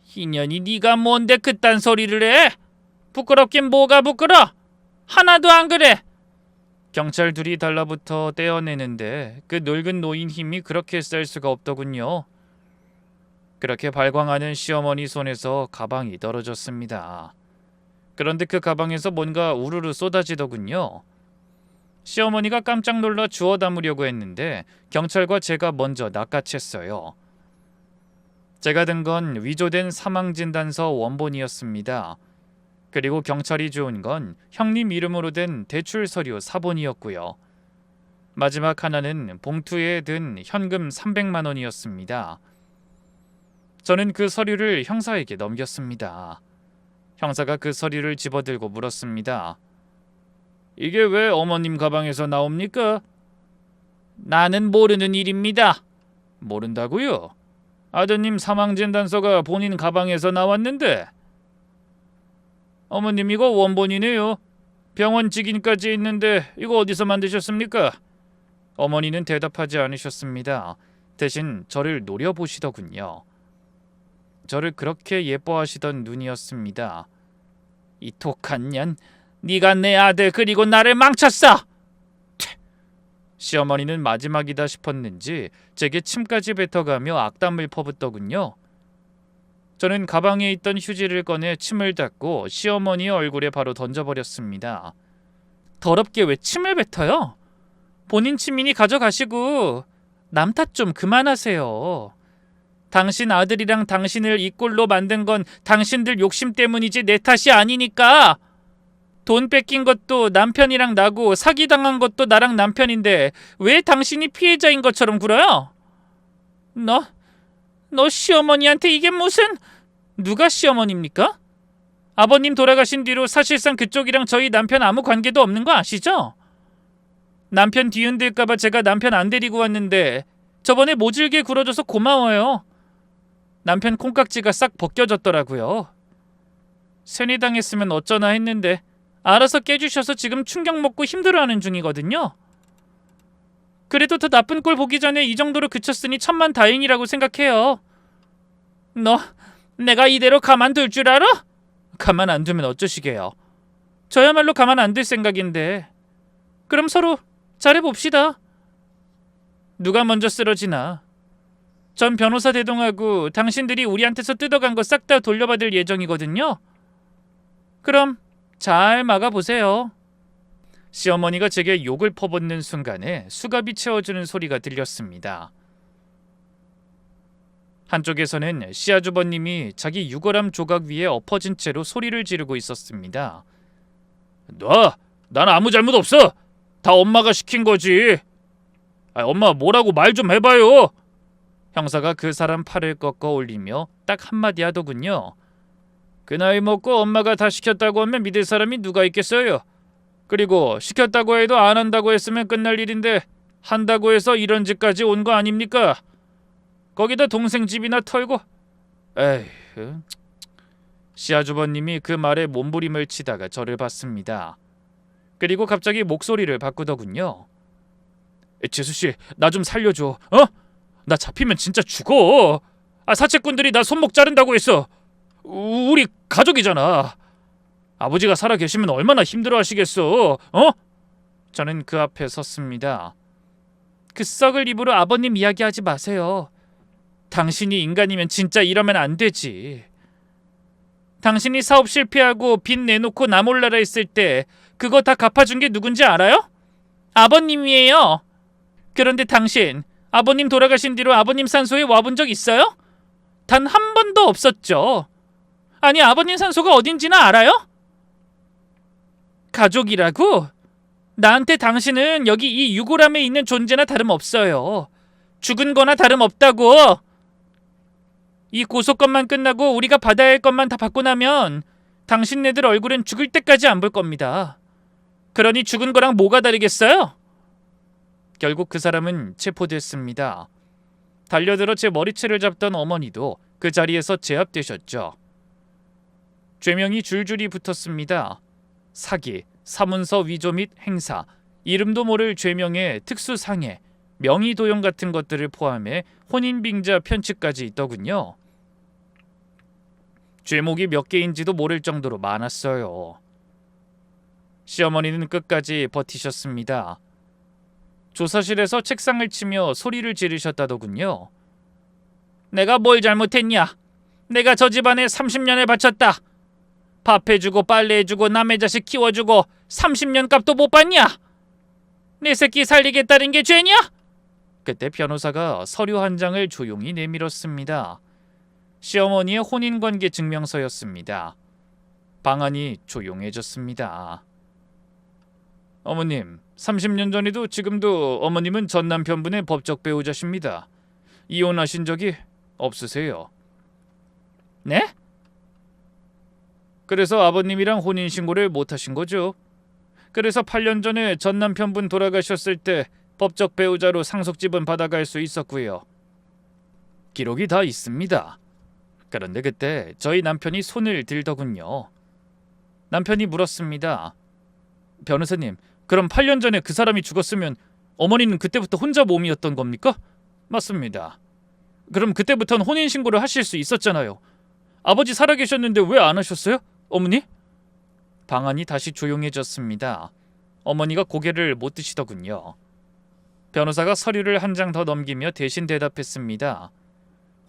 희년이 네가 뭔데 그딴 소리를 해? 부끄럽긴 뭐가 부끄러? 하나도 안 그래. 경찰 둘이 달라붙어 떼어내는데 그 늙은 노인 힘이 그렇게 셀 수가 없더군요. 그렇게 발광하는 시어머니 손에서 가방이 떨어졌습니다. 그런데 그 가방에서 뭔가 우르르 쏟아지더군요. 시어머니가 깜짝 놀라 주워 담으려고 했는데 경찰과 제가 먼저 낚아챘어요. 제가 든 건 위조된 사망진단서 원본이었습니다. 그리고 경찰이 주운 건 형님 이름으로 된 대출 서류 사본이었고요. 마지막 하나는 봉투에 든 현금 300만 원이었습니다. 저는 그 서류를 형사에게 넘겼습니다. 형사가 그 서류를 집어들고 물었습니다. 이게 왜 어머님 가방에서 나옵니까? 나는 모르는 일입니다. 모른다고요? 아드님 사망진단서가 본인 가방에서 나왔는데. 어머님 이거 원본이네요. 병원 직인까지 있는데 이거 어디서 만드셨습니까? 어머니는 대답하지 않으셨습니다. 대신 저를 노려보시더군요. 저를 그렇게 예뻐하시던 눈이었습니다. 이 독한 년, 네가 내 아들 그리고 나를 망쳤어! 시어머니는 마지막이다 싶었는지 제게 침까지 뱉어가며 악담을 퍼붓더군요. 저는 가방에 있던 휴지를 꺼내 침을 닦고 시어머니의 얼굴에 바로 던져버렸습니다. 더럽게 왜 침을 뱉어요? 본인 침이니 가져가시고 남 탓 좀 그만하세요. 당신 아들이랑 당신을 이 꼴로 만든 건 당신들 욕심 때문이지 내 탓이 아니니까. 돈 뺏긴 것도 남편이랑 나고 사기당한 것도 나랑 남편인데 왜 당신이 피해자인 것처럼 굴어요? 너 시어머니한테 이게 무슨... 누가 시어머니입니까? 아버님 돌아가신 뒤로 사실상 그쪽이랑 저희 남편 아무 관계도 없는 거 아시죠? 남편 뒤흔들까봐 제가 남편 안 데리고 왔는데 저번에 모질게 굴어줘서 고마워요. 남편 콩깍지가 싹 벗겨졌더라고요. 세뇌당했으면 어쩌나 했는데 알아서 깨주셔서 지금 충격 먹고 힘들어하는 중이거든요. 그래도 더 나쁜 꼴 보기 전에 이 정도로 그쳤으니 천만다행이라고 생각해요. 너 내가 이대로 가만둘 줄 알아? 가만 안 두면 어쩌시게요? 저야말로 가만 안 둘 생각인데. 그럼 서로 잘해봅시다. 누가 먼저 쓰러지나. 전 변호사 대동하고 당신들이 우리한테서 뜯어간 거 싹 다 돌려받을 예정이거든요. 그럼 잘 막아보세요. 시어머니가 제게 욕을 퍼붓는 순간에 수갑이 채워주는 소리가 들렸습니다. 한쪽에서는 시아주버님이 자기 유골함 조각 위에 엎어진 채로 소리를 지르고 있었습니다. 난 아무 잘못 없어. 다 엄마가 시킨 거지. 엄마 뭐라고 말 좀 해봐요. 형사가 그 사람 팔을 꺾어 올리며 딱 한마디 하더군요. 그 나이 먹고 엄마가 다 시켰다고 하면 믿을 사람이 누가 있겠어요. 그리고 시켰다고 해도 안 한다고 했으면 끝날 일인데 한다고 해서 이런 짓까지 온 거 아닙니까? 거기다 동생 집이나 털고. 에휴. 시아주버님이 그 말에 몸부림을 치다가 저를 봤습니다. 그리고 갑자기 목소리를 바꾸더군요. 재수씨, 나 좀 살려줘. 나 잡히면 진짜 죽어. 사채꾼들이 나 손목 자른다고 했어. 우리 가족이잖아. 아버지가 살아 계시면 얼마나 힘들어 하시겠어. 저는 그 앞에 섰습니다. 그 썩을 입으로 아버님 이야기하지 마세요. 당신이 인간이면 진짜 이러면 안 되지. 당신이 사업 실패하고 빚 내놓고 나 몰라라 했을 때 그거 다 갚아준 게 누군지 알아요? 아버님이에요. 그런데 당신 아버님 돌아가신 뒤로 아버님 산소에 와본 적 있어요? 단 한 번도 없었죠. 아니 아버님 산소가 어딘지는 알아요? 가족이라고? 나한테 당신은 여기 이 유골함에 있는 존재나 다름없어요. 죽은 거나 다름없다고. 이 고소건만 끝나고 우리가 받아야 할 것만 다 받고 나면 당신네들 얼굴은 죽을 때까지 안 볼 겁니다. 그러니 죽은 거랑 뭐가 다르겠어요? 결국 그 사람은 체포됐습니다. 달려들어 제 머리채를 잡던 어머니도 그 자리에서 제압되셨죠. 죄명이 줄줄이 붙었습니다. 사기, 사문서 위조 및 행사, 이름도 모를 죄명에 특수상해, 명의도용 같은 것들을 포함해 혼인빙자 편취까지 있더군요. 죄목이 몇 개인지도 모를 정도로 많았어요. 시어머니는 끝까지 버티셨습니다. 조사실에서 책상을 치며 소리를 지르셨다더군요. 내가 뭘 잘못했냐? 내가 저 집안에 30년을 바쳤다. 밥 해주고 빨래 해주고 남의 자식 키워주고 30년 값도 못 받냐? 내 새끼 살리겠다는 게 죄냐? 그때 변호사가 서류 한 장을 조용히 내밀었습니다. 시어머니의 혼인관계 증명서였습니다. 방안이 조용해졌습니다. 어머님, 30년 전에도 지금도 어머님은 전 남편분의 법적 배우자십니다. 이혼하신 적이 없으세요. 네? 그래서 아버님이랑 혼인신고를 못하신 거죠. 그래서 8년 전에 전 남편분 돌아가셨을 때 법적 배우자로 상속지분 받아갈 수 있었고요. 기록이 다 있습니다. 그런데 그때 저희 남편이 손을 들더군요. 남편이 물었습니다. 변호사님, 그럼 8년 전에 그 사람이 죽었으면 어머니는 그때부터 혼자 몸이었던 겁니까? 맞습니다. 그럼 그때부터는 혼인신고를 하실 수 있었잖아요. 아버지 살아계셨는데 왜 안 하셨어요? 어머니? 방안이 다시 조용해졌습니다. 어머니가 고개를 못 드시더군요. 변호사가 서류를 한 장 더 넘기며 대신 대답했습니다.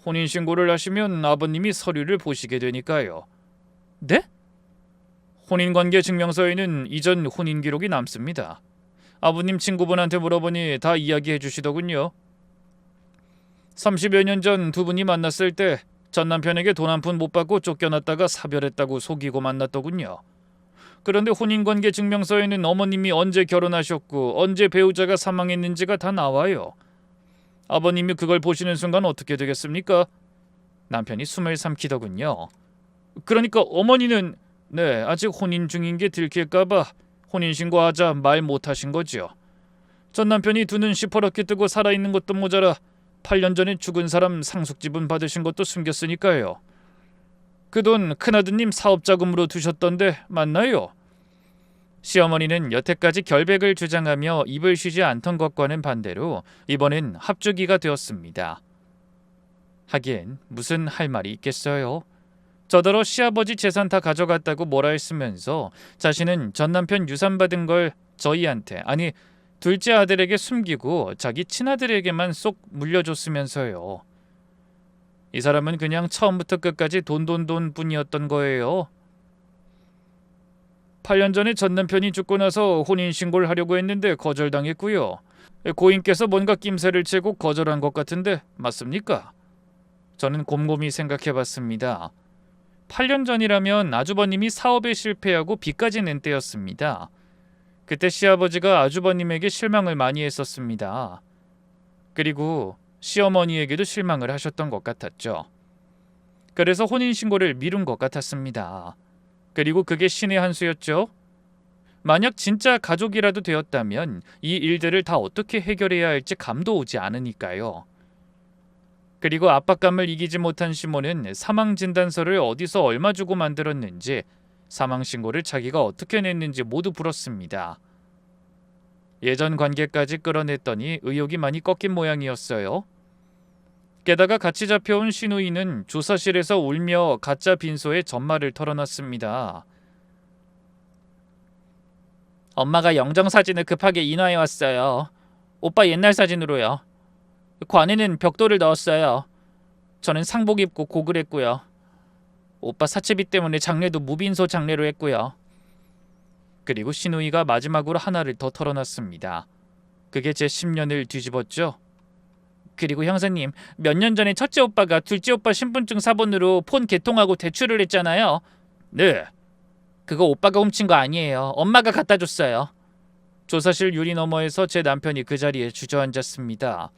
혼인신고를 하시면 아버님이 서류를 보시게 되니까요. 네? 혼인관계 증명서에는 이전 혼인 기록이 남습니다. 아버님 친구분한테 물어보니 다 이야기해 주시더군요. 30여 년 전 두 분이 만났을 때 전 남편에게 돈 한 푼 못 받고 쫓겨났다가 사별했다고 속이고 만났더군요. 그런데 혼인관계 증명서에는 어머님이 언제 결혼하셨고 언제 배우자가 사망했는지가 다 나와요. 아버님이 그걸 보시는 순간 어떻게 되겠습니까? 남편이 숨을 삼키더군요. 그러니까 어머니는 아직 혼인 중인 게 들킬까봐 혼인신고하자 말 못하신 거죠. 전 남편이 두 눈 시퍼렇게 뜨고 살아있는 것도 모자라 8년 전에 죽은 사람 상속지분 받으신 것도 숨겼으니까요. 그 돈 큰아드님 사업자금으로 두셨던데 맞나요? 시어머니는 여태까지 결백을 주장하며 입을 쉬지 않던 것과는 반대로 이번엔 합주기가 되었습니다. 하기엔 무슨 할 말이 있겠어요? 저더러 시아버지 재산 다 가져갔다고 뭐라 했으면서 자신은 전남편 유산 받은 걸 저희한테, 아니 둘째 아들에게 숨기고 자기 친아들에게만 쏙 물려줬으면서요. 이 사람은 그냥 처음부터 끝까지 돈 뿐이었던 거예요. 8년 전에 전 남편이 죽고 나서 혼인신고를 하려고 했는데 거절당했고요. 고인께서 뭔가 낌새를 채고 거절한 것 같은데 맞습니까? 저는 곰곰이 생각해봤습니다. 8년 전이라면 아주버님이 사업에 실패하고 빚까지 낸 때였습니다. 그때 시아버지가 아주버님에게 실망을 많이 했었습니다. 그리고 시어머니에게도 실망을 하셨던 것 같았죠. 그래서 혼인신고를 미룬 것 같았습니다. 그리고 그게 신의 한 수였죠. 만약 진짜 가족이라도 되었다면 이 일들을 다 어떻게 해결해야 할지 감도 오지 않으니까요. 그리고 압박감을 이기지 못한 시몬은 사망진단서를 어디서 얼마 주고 만들었는지, 사망신고를 자기가 어떻게 냈는지 모두 불었습니다. 예전 관계까지 끌어냈더니 의욕이 많이 꺾인 모양이었어요. 게다가 같이 잡혀온 신우이는 조사실에서 울며 가짜 빈소에 전말을 털어놨습니다. 엄마가 영정사진을 급하게 인화해 왔어요. 오빠 옛날 사진으로요. 관에는 벽돌을 넣었어요. 저는 상복 입고 고글 했고요. 오빠 사채비 때문에 장례도 무빈소 장례로 했고요. 그리고 신우이가 마지막으로 하나를 더 털어놨습니다. 그게 제 10년을 뒤집었죠. 그리고 형사님, 몇 년 전에 첫째 오빠가 둘째 오빠 신분증 사본으로 폰 개통하고 대출을 했잖아요. 네. 그거 오빠가 훔친 거 아니에요. 엄마가 갖다 줬어요. 조사실 유리 너머에서 제 남편이 그 자리에 주저앉았습니다.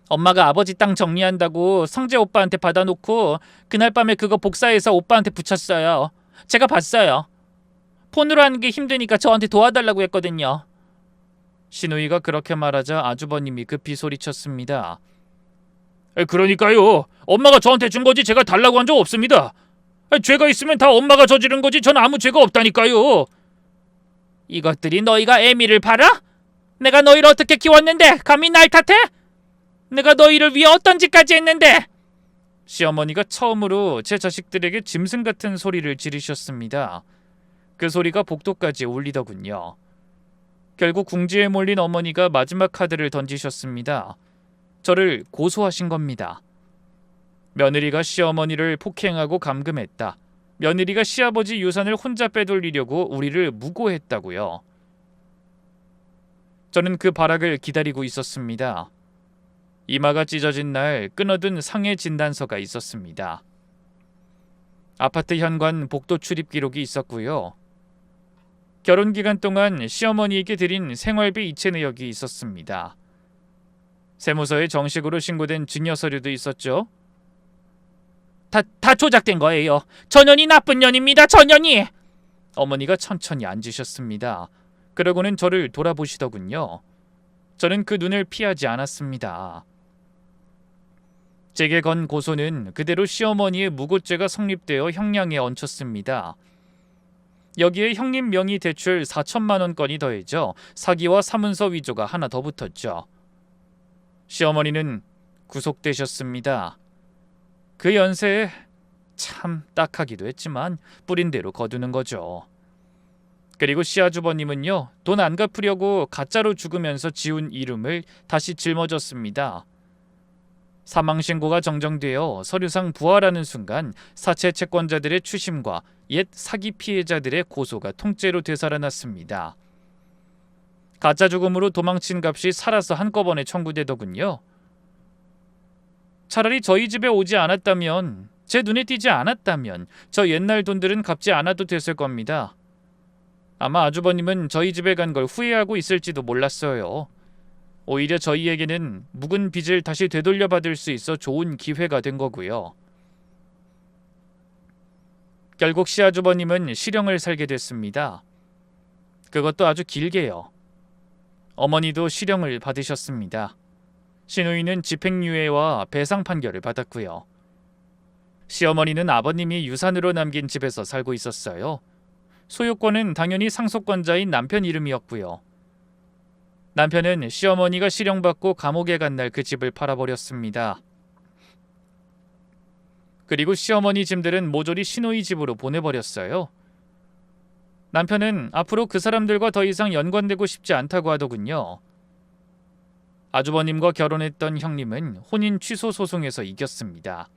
엄마가 아버지 땅 정리한다고 성재 오빠한테 받아놓고 그날 밤에 그거 복사해서 오빠한테 붙였어요. 제가 봤어요. 폰으로 하는 게 힘드니까 저한테 도와달라고 했거든요. 신우이가 그렇게 말하자 아주버님이 급히 소리쳤습니다. 그러니까요. 엄마가 저한테 준 거지 제가 달라고 한 적 없습니다. 죄가 있으면 다 엄마가 저지른 거지 전 아무 죄가 없다니까요. 이것들이 너희가 애미를 팔아? 내가 너희를 어떻게 키웠는데 감히 날 탓해? 내가 너희를 위해 어떤 짓까지 했는데? 시어머니가 처음으로 제 자식들에게 짐승 같은 소리를 지르셨습니다. 그 소리가 복도까지 울리더군요. 결국 궁지에 몰린 어머니가 마지막 카드를 던지셨습니다. 저를 고소하신 겁니다. 며느리가 시어머니를 폭행하고 감금했다. 며느리가 시아버지 유산을 혼자 빼돌리려고 우리를 무고했다고요. 저는 그 발악을 기다리고 있었습니다. 이마가 찢어진 날 끊어둔 상해 진단서가 있었습니다. 아파트 현관 복도 출입 기록이 있었고요. 결혼 기간 동안 시어머니에게 드린 생활비 이체 내역이 있었습니다. 세무서에 정식으로 신고된 증여 서류도 있었죠. 다 조작된 거예요. 전현이 나쁜 년입니다. 전현이. 어머니가 천천히 앉으셨습니다. 그러고는 저를 돌아보시더군요. 저는 그 눈을 피하지 않았습니다. 제게 건 고소는 그대로 시어머니의 무고죄가 성립되어 형량에 얹혔습니다. 여기에 형님 명의 대출 4천만 원건이 더해져 사기와 사문서 위조가 하나 더 붙었죠. 시어머니는 구속되셨습니다. 그 연세에 참 딱하기도 했지만 뿌린 대로 거두는 거죠. 그리고 시아주버님은요, 돈 안 갚으려고 가짜로 죽으면서 지운 이름을 다시 짊어졌습니다. 사망신고가 정정되어 서류상 부활하는 순간 사채 채권자들의 추심과 옛 사기 피해자들의 고소가 통째로 되살아났습니다. 가짜 죽음으로 도망친 값이 살아서 한꺼번에 청구되더군요. 차라리 저희 집에 오지 않았다면, 제 눈에 띄지 않았다면 저 옛날 돈들은 갚지 않아도 됐을 겁니다. 아마 아주버님은 저희 집에 간 걸 후회하고 있을지도 몰랐어요. 오히려 저희에게는 묵은 빚을 다시 되돌려받을 수 있어 좋은 기회가 된 거고요. 결국 시아주버님은 실형을 살게 됐습니다. 그것도 아주 길게요. 어머니도 실형을 받으셨습니다. 신우이는 집행유예와 배상 판결을 받았고요. 시어머니는 아버님이 유산으로 남긴 집에서 살고 있었어요. 소유권은 당연히 상속권자인 남편 이름이었고요. 남편은 시어머니가 실형받고 감옥에 간 날 그 집을 팔아버렸습니다. 그리고 시어머니 짐들은 모조리 시누이 집으로 보내버렸어요. 남편은 앞으로 그 사람들과 더 이상 연관되고 싶지 않다고 하더군요. 아주버님과 결혼했던 형님은 혼인 취소 소송에서 이겼습니다.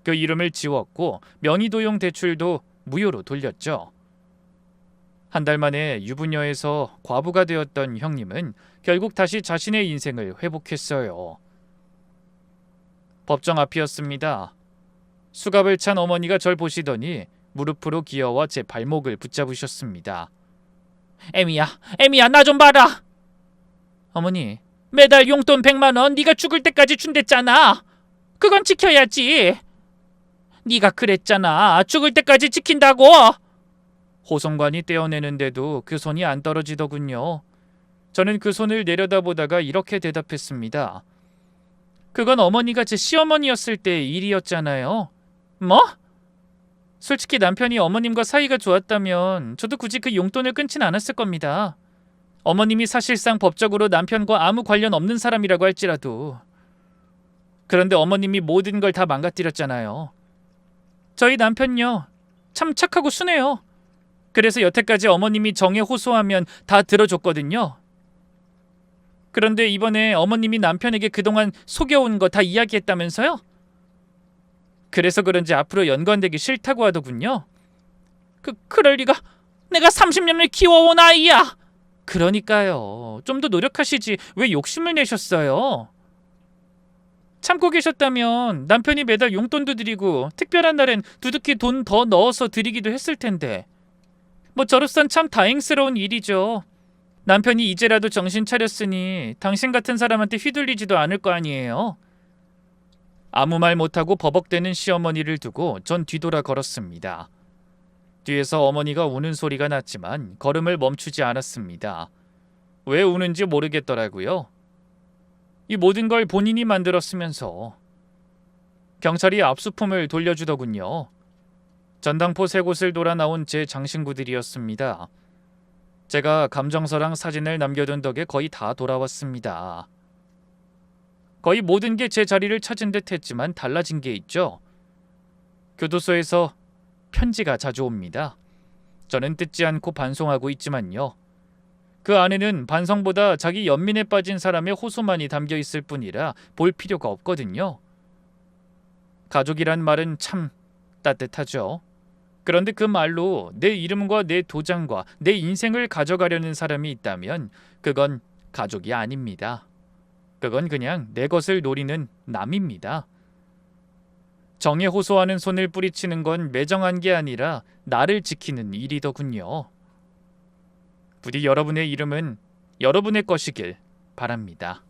그 이름을 지웠고 명의도용 대출도 무효로 돌렸죠. 한 달 만에 유부녀에서 과부가 되었던 형님은 결국 다시 자신의 인생을 회복했어요. 법정 앞이었습니다. 수갑을 찬 어머니가 절 보시더니 무릎으로 기어와 제 발목을 붙잡으셨습니다. 애미야, 나 좀 봐라. 어머니, 매달 용돈 100만 원 네가 죽을 때까지 준댔잖아. 그건 지켜야지. 네가 그랬잖아. 죽을 때까지 지킨다고. 호송관이 떼어내는데도 그 손이 안 떨어지더군요. 저는 그 손을 내려다보다가 이렇게 대답했습니다. 그건 어머니가 제 시어머니였을 때의 일이었잖아요. 뭐? 솔직히 남편이 어머님과 사이가 좋았다면 저도 굳이 그 용돈을 끊진 않았을 겁니다. 어머님이 사실상 법적으로 남편과 아무 관련 없는 사람이라고 할지라도. 그런데 어머님이 모든 걸 다 망가뜨렸잖아요. 저희 남편요, 참 착하고 순해요. 그래서 여태까지 어머님이 정에 호소하면 다 들어줬거든요. 그런데 이번에 어머님이 남편에게 그동안 속여온 거 다 이야기했다면서요? 그래서 그런지 앞으로 연관되기 싫다고 하더군요. 그럴 리가. 내가 30년을 키워온 아이야. 그러니까요. 좀 더 노력하시지 왜 욕심을 내셨어요? 참고 계셨다면 남편이 매달 용돈도 드리고 특별한 날엔 두둑히 돈 더 넣어서 드리기도 했을 텐데. 뭐 저로선 참 다행스러운 일이죠. 남편이 이제라도 정신 차렸으니 당신 같은 사람한테 휘둘리지도 않을 거 아니에요. 아무 말 못하고 버벅대는 시어머니를 두고 전 뒤돌아 걸었습니다. 뒤에서 어머니가 우는 소리가 났지만 걸음을 멈추지 않았습니다. 왜 우는지 모르겠더라고요. 이 모든 걸 본인이 만들었으면서. 경찰이 압수품을 돌려주더군요. 전당포 3곳을 돌아 나온 제 장신구들이었습니다. 제가 감정서랑 사진을 남겨둔 덕에 거의 다 돌아왔습니다. 거의 모든 게 제 자리를 찾은 듯 했지만 달라진 게 있죠. 교도소에서 편지가 자주 옵니다. 저는 뜯지 않고 반송하고 있지만요. 그 안에는 반성보다 자기 연민에 빠진 사람의 호소만이 담겨 있을 뿐이라 볼 필요가 없거든요. 가족이란 말은 참 따뜻하죠. 그런데 그 말로 내 이름과 내 도장과 내 인생을 가져가려는 사람이 있다면 그건 가족이 아닙니다. 그건 그냥 내 것을 노리는 남입니다. 정에 호소하는 손을 뿌리치는 건 매정한 게 아니라 나를 지키는 일이더군요. 부디 여러분의 이름은 여러분의 것이길 바랍니다.